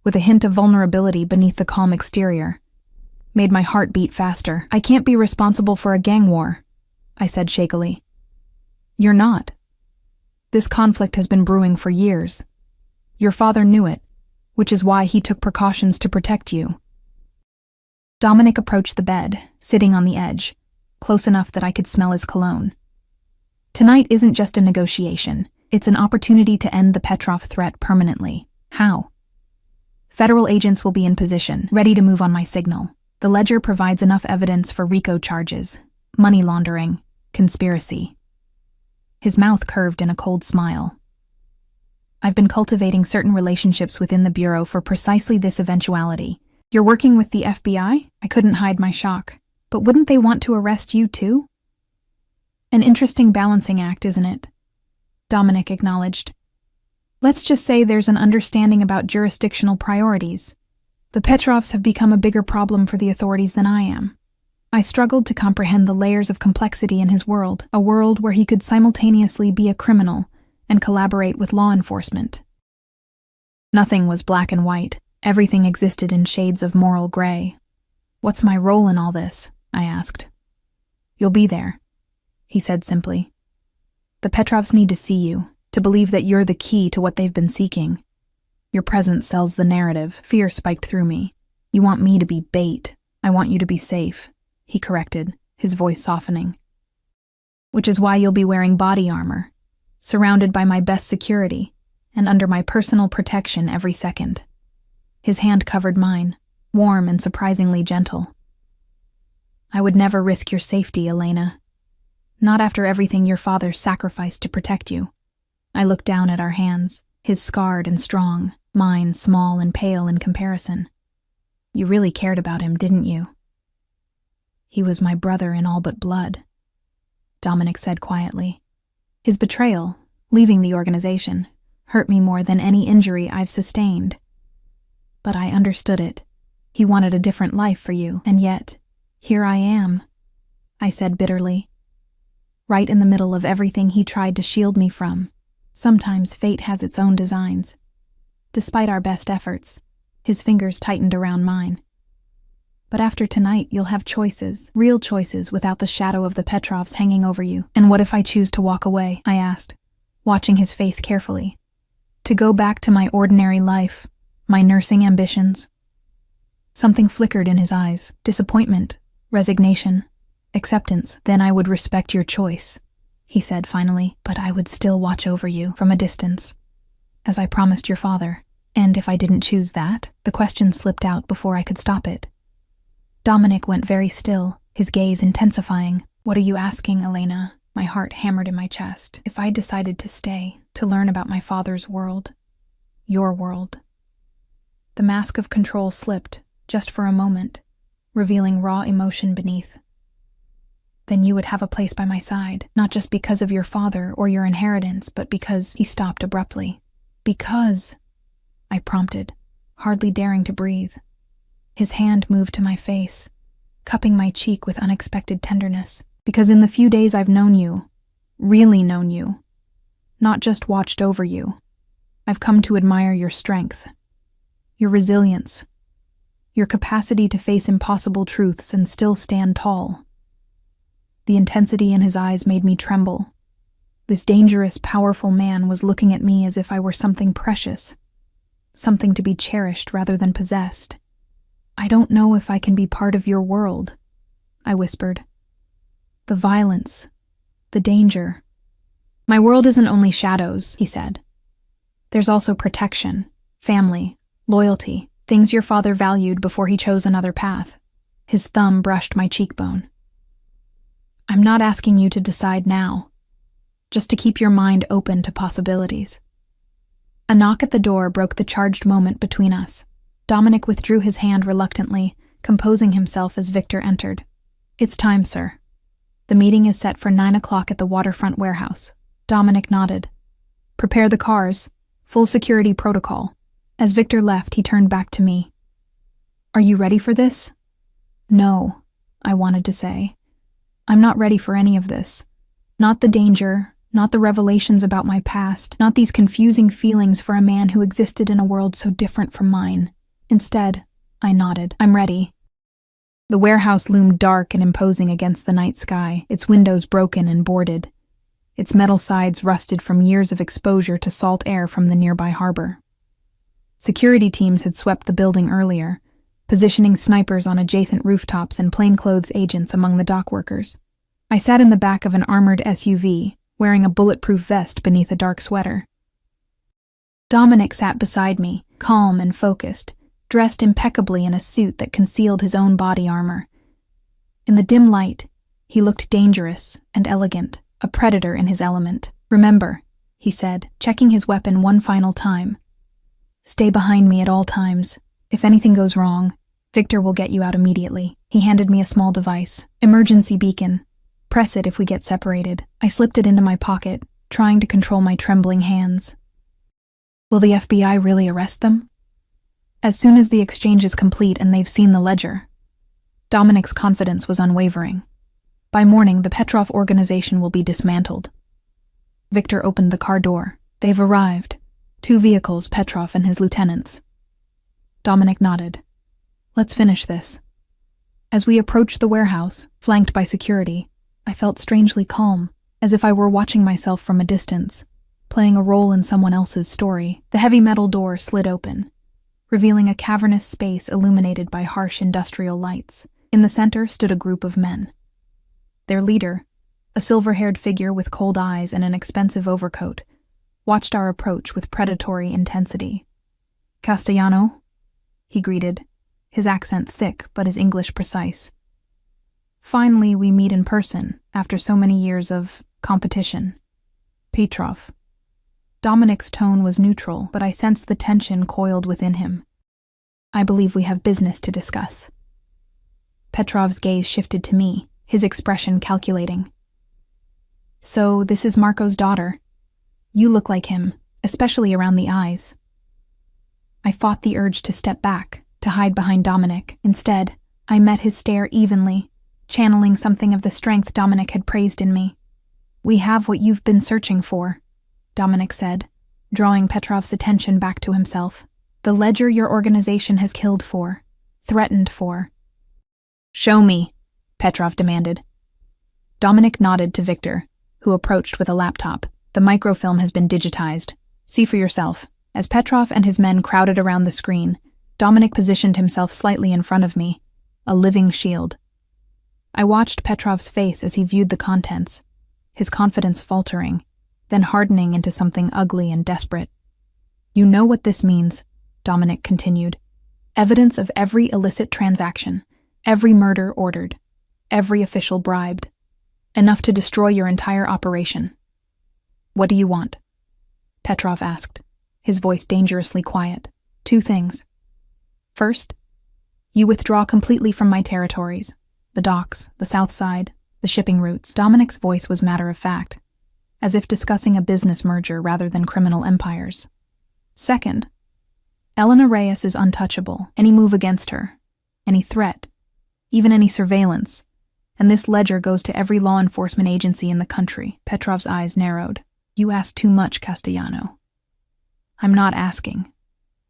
with a hint of vulnerability beneath the calm exterior, made my heart beat faster. I can't be responsible for a gang war, I said shakily. You're not. This conflict has been brewing for years. Your father knew it, which is why he took precautions to protect you. Dominic approached the bed, sitting on the edge, close enough that I could smell his cologne. Tonight isn't just a negotiation. It's an opportunity to end the Petrov threat permanently. How? Federal agents will be in position, ready to move on my signal. The ledger provides enough evidence for RICO charges, money laundering, conspiracy. His mouth curved in a cold smile. I've been cultivating certain relationships within the Bureau for precisely this eventuality. You're working with the FBI? I couldn't hide my shock. But wouldn't they want to arrest you too? An interesting balancing act, isn't it? Dominic acknowledged. Let's just say there's an understanding about jurisdictional priorities. The Petrovs have become a bigger problem for the authorities than I am. I struggled to comprehend the layers of complexity in his world, a world where he could simultaneously be a criminal and collaborate with law enforcement. Nothing was black and white. Everything existed in shades of moral gray. What's my role in all this? I asked. You'll be there, he said simply. The Petrovs need to see you, to believe that you're the key to what they've been seeking. Your presence sells the narrative. Fear spiked through me. You want me to be bait. I want you to be safe, he corrected, his voice softening. Which is why you'll be wearing body armor, surrounded by my best security, and under my personal protection every second. His hand covered mine, warm and surprisingly gentle. I would never risk your safety, Elena. Not after everything your father sacrificed to protect you. I looked down at our hands, his scarred and strong, mine small and pale in comparison. You really cared about him, didn't you? He was my brother in all but blood, Dominic said quietly. His betrayal, leaving the organization, hurt me more than any injury I've sustained. But I understood it. He wanted a different life for you, and yet, here I am, I said bitterly. Right in the middle of everything he tried to shield me from. Sometimes fate has its own designs. Despite our best efforts, his fingers tightened around mine. But after tonight, you'll have choices, real choices without the shadow of the Petrovs hanging over you. And what if I choose to walk away? I asked, watching his face carefully. To go back to my ordinary life, my nursing ambitions. Something flickered in his eyes, disappointment, resignation, acceptance. Then I would respect your choice, he said finally, but I would still watch over you from a distance, as I promised your father. And if I didn't choose that, the question slipped out before I could stop it. Dominic went very still, his gaze intensifying. What are you asking, Elena? My heart hammered in my chest. If I decided to stay, to learn about my father's world, your world. The mask of control slipped, just for a moment, revealing raw emotion beneath. Then you would have a place by my side, not just because of your father or your inheritance, but because— He stopped abruptly. Because, I prompted, hardly daring to breathe. His hand moved to my face, cupping my cheek with unexpected tenderness. Because in the few days I've known you, really known you, not just watched over you, I've come to admire your strength, your resilience, your capacity to face impossible truths and still stand tall. The intensity in his eyes made me tremble. This dangerous, powerful man was looking at me as if I were something precious, something to be cherished rather than possessed. I don't know if I can be part of your world, I whispered. The violence, the danger. My world isn't only shadows, he said. There's also protection, family, loyalty, things your father valued before he chose another path. His thumb brushed my cheekbone. I'm not asking you to decide now, just to keep your mind open to possibilities. A knock at the door broke the charged moment between us. Dominic withdrew his hand reluctantly, composing himself as Victor entered. It's time, sir. The meeting is set for 9 o'clock at the waterfront warehouse. Dominic nodded. Prepare the cars. Full security protocol. As Victor left, he turned back to me. Are you ready for this? No, I wanted to say. I'm not ready for any of this. Not the danger, not the revelations about my past, not these confusing feelings for a man who existed in a world so different from mine. Instead, I nodded. I'm ready. The warehouse loomed dark and imposing against the night sky, its windows broken and boarded, its metal sides rusted from years of exposure to salt air from the nearby harbor. Security teams had swept the building earlier, positioning snipers on adjacent rooftops and plainclothes agents among the dock workers. I sat in the back of an armored SUV, wearing a bulletproof vest beneath a dark sweater. Dominic sat beside me, calm and focused, dressed impeccably in a suit that concealed his own body armor. In the dim light, he looked dangerous and elegant, a predator in his element. Remember, he said, checking his weapon one final time. Stay behind me at all times. If anything goes wrong, Victor will get you out immediately. He handed me a small device, emergency beacon. Press it if we get separated. I slipped it into my pocket, trying to control my trembling hands. Will the FBI really arrest them? As soon as the exchange is complete and they've seen the ledger. Dominic's confidence was unwavering. By morning, the Petrov organization will be dismantled. Victor opened the car door. They've arrived. 2 vehicles, Petrov and his lieutenants. Dominic nodded. Let's finish this. As we approached the warehouse, flanked by security, I felt strangely calm, as if I were watching myself from a distance, playing a role in someone else's story. The heavy metal door slid open, revealing a cavernous space illuminated by harsh industrial lights. In the center stood a group of men. Their leader, a silver-haired figure with cold eyes and an expensive overcoat, watched our approach with predatory intensity. Castellano, he greeted, his accent thick but his English precise. Finally, we meet in person, after so many years of competition. Petrov. Dominic's tone was neutral, but I sensed the tension coiled within him. I believe we have business to discuss. Petrov's gaze shifted to me, his expression calculating. So, this is Marco's daughter. You look like him, especially around the eyes. I fought the urge to step back, to hide behind Dominic. Instead, I met his stare evenly, channeling something of the strength Dominic had praised in me. We have what you've been searching for, Dominic said, drawing Petrov's attention back to himself. The ledger your organization has killed for, threatened for. Show me, Petrov demanded. Dominic nodded to Victor, who approached with a laptop. The microfilm has been digitized. See for yourself. As Petrov and his men crowded around the screen, Dominic positioned himself slightly in front of me, a living shield. I watched Petrov's face as he viewed the contents, his confidence faltering, then hardening into something ugly and desperate. You know what this means, Dominic continued. Evidence of every illicit transaction, every murder ordered, every official bribed. Enough to destroy your entire operation. What do you want? Petrov asked, his voice dangerously quiet. 2 things. First, you withdraw completely from my territories, the docks, the south side, the shipping routes. Dominic's voice was matter of fact, as if discussing a business merger rather than criminal empires. Second, Elena Reyes is untouchable. Any move against her, any threat, even any surveillance, and this ledger goes to every law enforcement agency in the country. Petrov's eyes narrowed. You ask too much, Castellano. I'm not asking,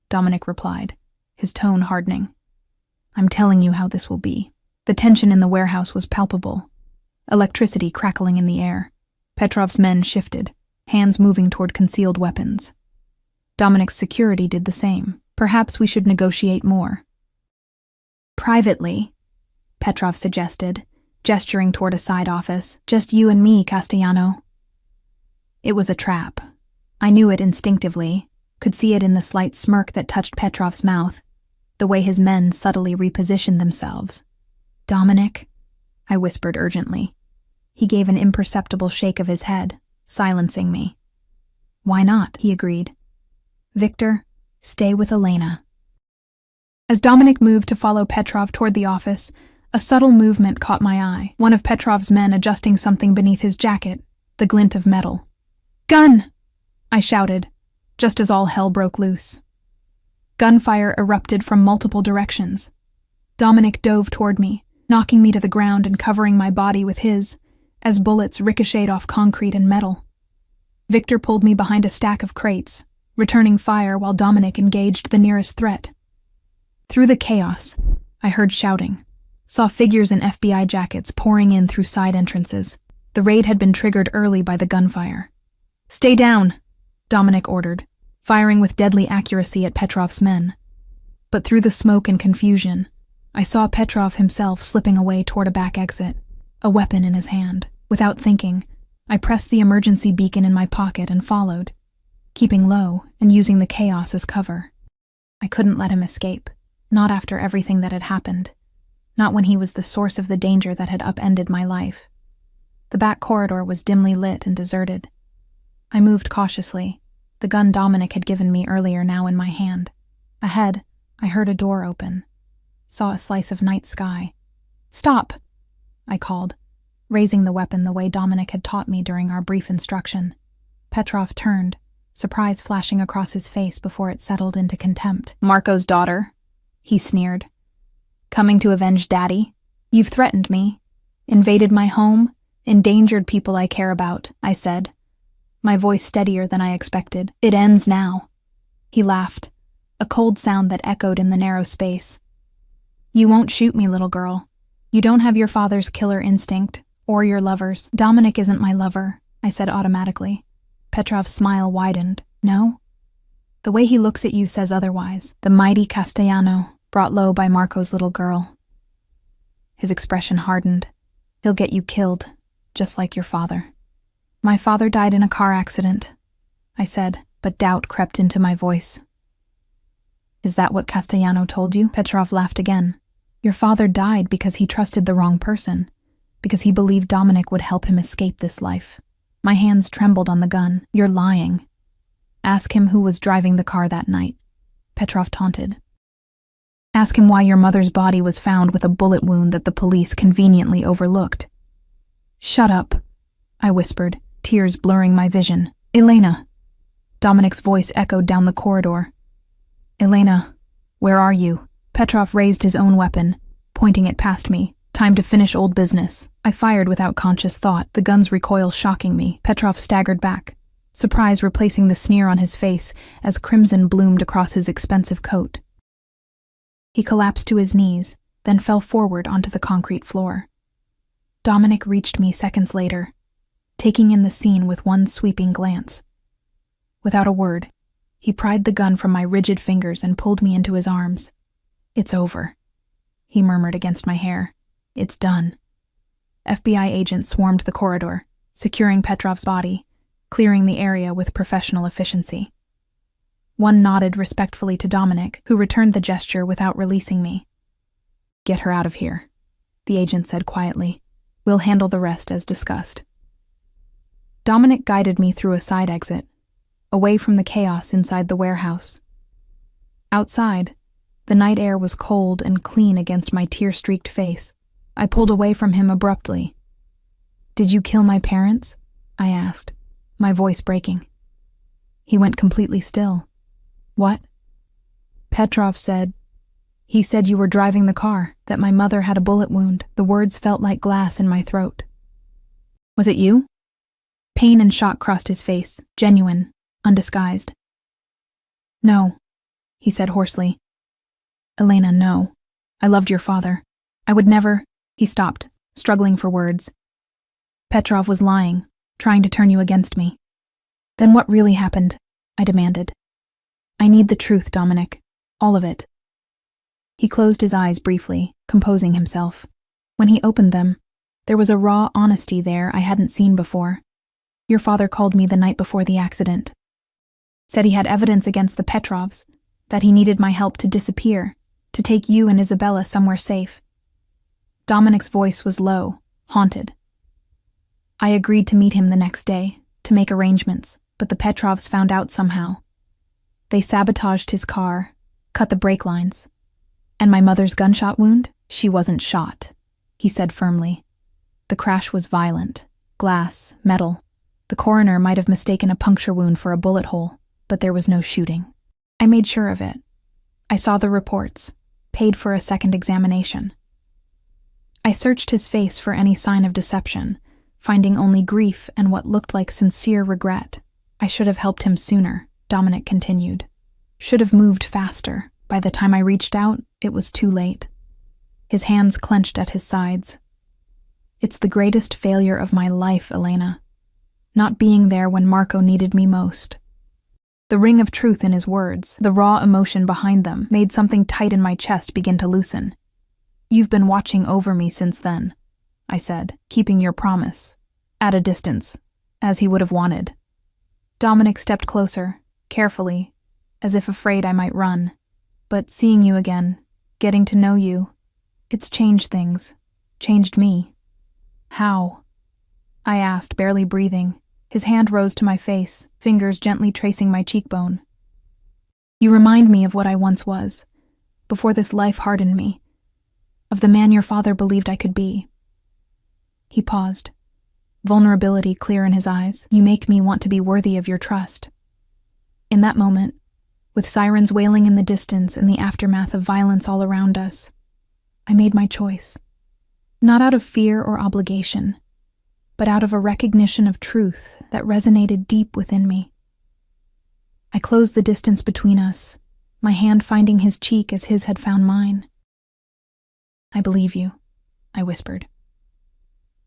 Dominic replied, his tone hardening. I'm telling you how this will be. The tension in the warehouse was palpable, electricity crackling in the air. Petrov's men shifted, hands moving toward concealed weapons. Dominic's security did the same. Perhaps we should negotiate more. Privately, Petrov suggested, gesturing toward a side office. Just you and me, Castellano. It was a trap. I knew it instinctively, could see it in the slight smirk that touched Petrov's mouth, the way his men subtly repositioned themselves. Dominic, I whispered urgently. He gave an imperceptible shake of his head, silencing me. Why not? He agreed. Victor, stay with Elena. As Dominic moved to follow Petrov toward the office, A subtle movement caught my eye, one of Petrov's men adjusting something beneath his jacket, the glint of metal. "Gun!" I shouted, just as all hell broke loose. Gunfire erupted from multiple directions. Dominic dove toward me, knocking me to the ground and covering my body with his, as bullets ricocheted off concrete and metal. Victor pulled me behind a stack of crates, returning fire while Dominic engaged the nearest threat. Through the chaos, I heard shouting, saw figures in FBI jackets pouring in through side entrances. The raid had been triggered early by the gunfire. "Stay down," Dominic ordered, firing with deadly accuracy at Petrov's men. But through the smoke and confusion, I saw Petrov himself slipping away toward a back exit, a weapon in his hand. Without thinking, I pressed the emergency beacon in my pocket and followed, keeping low and using the chaos as cover. I couldn't let him escape, not after everything that had happened, not when he was the source of the danger that had upended my life. The back corridor was dimly lit and deserted. I moved cautiously, the gun Dominic had given me earlier now in my hand. Ahead, I heard a door open, saw a slice of night sky. "Stop!" I called, raising the weapon the way Dominic had taught me during our brief instruction. Petrov turned, surprise flashing across his face before it settled into contempt. "Marco's daughter," he sneered. "Coming to avenge Daddy? You've threatened me, invaded my home, endangered people I care about," I said, my voice steadier than I expected. "It ends now." He laughed, a cold sound that echoed in the narrow space. "You won't shoot me, little girl. You don't have your father's killer instinct, or your lover's." "Dominic isn't my lover," I said automatically. Petrov's smile widened. "No? The way he looks at you says otherwise." The mighty Castellano, brought low by Marco's little girl. His expression hardened. "He'll get you killed, just like your father." "My father died in a car accident," I said, but doubt crept into my voice. "Is that what Castellano told you?" Petrov laughed again. "Your father died because he trusted the wrong person, because he believed Dominic would help him escape this life." My hands trembled on the gun. "You're lying. Ask him who was driving the car that night," Petrov taunted. "Ask him why your mother's body was found with a bullet wound that the police conveniently overlooked." "Shut up," I whispered, tears blurring my vision. "Elena." Dominic's voice echoed down the corridor. "Elena, where are you?" Petrov raised his own weapon, pointing it past me. "Time to finish old business." I fired without conscious thought, the gun's recoil shocking me. Petrov staggered back, surprise replacing the sneer on his face as crimson bloomed across his expensive coat. He collapsed to his knees, then fell forward onto the concrete floor. Dominic reached me seconds later, taking in the scene with one sweeping glance. Without a word, he pried the gun from my rigid fingers and pulled me into his arms. "It's over," he murmured against my hair. "It's done." FBI agents swarmed the corridor, securing Petrov's body, clearing the area with professional efficiency. One nodded respectfully to Dominic, who returned the gesture without releasing me. "Get her out of here," the agent said quietly. "We'll handle the rest as discussed." Dominic guided me through a side exit, away from the chaos inside the warehouse. Outside, the night air was cold and clean against my tear-streaked face. I pulled away from him abruptly. "Did you kill my parents?" I asked, my voice breaking. He went completely still. "What?" Petrov said. "He said you were driving the car, that my mother had a bullet wound." The words felt like glass in my throat. "Was it you?" Pain and shock crossed his face, genuine, undisguised. "No," he said hoarsely. "Elena, no. I loved your father. I would never—" He stopped, struggling for words. "Petrov was lying, trying to turn you against me." "Then what really happened?" I demanded. "I need the truth, Dominic. All of it." He closed his eyes briefly, composing himself. When he opened them, there was a raw honesty there I hadn't seen before. "Your father called me the night before the accident. Said he had evidence against the Petrovs, that he needed my help to disappear, to take you and Isabella somewhere safe." Dominic's voice was low, haunted. "I agreed to meet him the next day, to make arrangements, but the Petrovs found out somehow. They sabotaged his car, cut the brake lines. And my mother's gunshot wound? She wasn't shot. he said firmly. The crash was violent. Glass, metal. The coroner might have mistaken a puncture wound for a bullet hole, but there was no shooting. I made sure of it. I saw the reports, paid for a second examination. I searched his face for any sign of deception, finding only grief and what looked like sincere regret. I should have helped him sooner, Dominic continued. Should have moved faster. By the time I reached out, it was too late. His hands clenched at his sides. It's the greatest failure of my life, Elena. Not being there when Marco needed me most. The ring of truth in his words, the raw emotion behind them, made something tight in my chest begin to loosen. You've been watching over me since then, I said, keeping your promise. At a distance, as he would have wanted. Dominic stepped closer, carefully, as if afraid I might run. But seeing you again, getting to know you, it's changed things, changed me. How? I asked, barely breathing. His hand rose to my face, fingers gently tracing my cheekbone. You remind me of what I once was, before this life hardened me, of the man your father believed I could be. He paused, vulnerability clear in his eyes. You make me want to be worthy of your trust. In that moment, with sirens wailing in the distance and the aftermath of violence all around us, I made my choice. Not out of fear or obligation, but out of a recognition of truth that resonated deep within me. I closed the distance between us, my hand finding his cheek as his had found mine. I believe you, I whispered.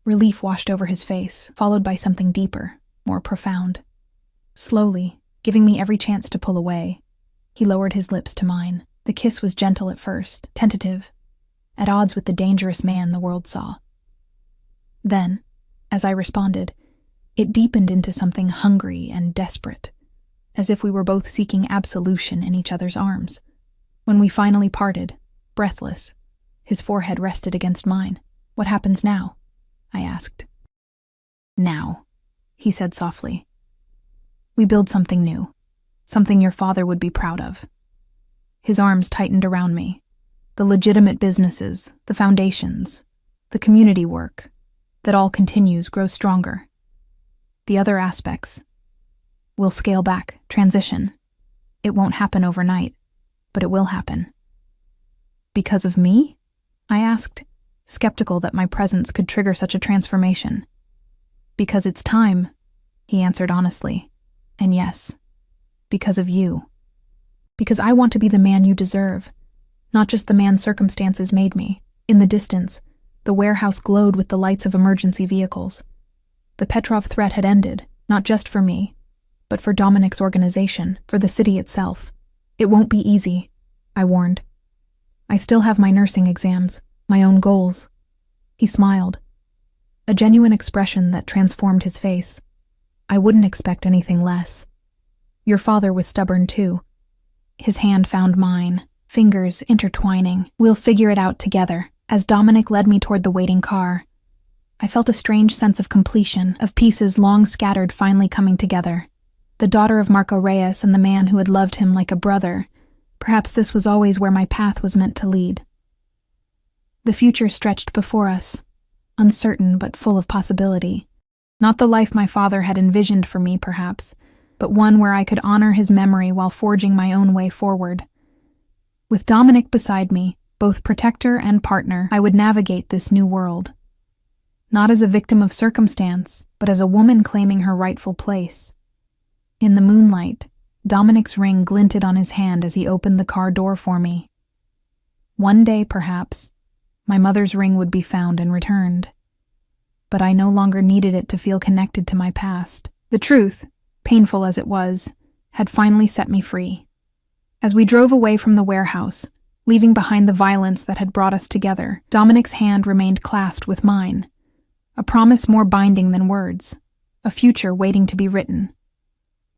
Relief washed over his face, followed by something deeper, more profound. Slowly, giving me every chance to pull away, he lowered his lips to mine. The kiss was gentle at first, tentative, at odds with the dangerous man the world saw. Then, as I responded, it deepened into something hungry and desperate, as if we were both seeking absolution in each other's arms. When we finally parted, breathless, his forehead rested against mine. What happens now? I asked. Now, he said softly. We build something new, something your father would be proud of. His arms tightened around me. The legitimate businesses, the foundations, the community work, that all continues, grows stronger. The other aspects, we'll scale back, transition. It won't happen overnight, but it will happen. Because of me? I asked, skeptical that my presence could trigger such a transformation. Because it's time, he answered honestly. And yes, because of you. Because I want to be the man you deserve, not just the man circumstances made me. In the distance, the warehouse glowed with the lights of emergency vehicles. The Petrov threat had ended, not just for me, but for Dominic's organization, for the city itself. It won't be easy, I warned. I still have my nursing exams, my own goals. He smiled, a genuine expression that transformed his face. I wouldn't expect anything less. Your father was stubborn too. His hand found mine, fingers intertwining. We'll figure it out together. As Dominic led me toward the waiting car, I felt a strange sense of completion, of pieces long scattered finally coming together. The daughter of Marco Reyes and the man who had loved him like a brother. Perhaps this was always where my path was meant to lead. The future stretched before us, uncertain but full of possibility. Not the life my father had envisioned for me, perhaps, but one where I could honor his memory while forging my own way forward. With Dominic beside me, both protector and partner, I would navigate this new world. Not as a victim of circumstance, but as a woman claiming her rightful place. In the moonlight, Dominic's ring glinted on his hand as he opened the car door for me. One day, perhaps, my mother's ring would be found and returned. But I no longer needed it to feel connected to my past. The truth, painful as it was, had finally set me free. As we drove away from the warehouse, leaving behind the violence that had brought us together, Dominic's hand remained clasped with mine. A promise more binding than words, a future waiting to be written.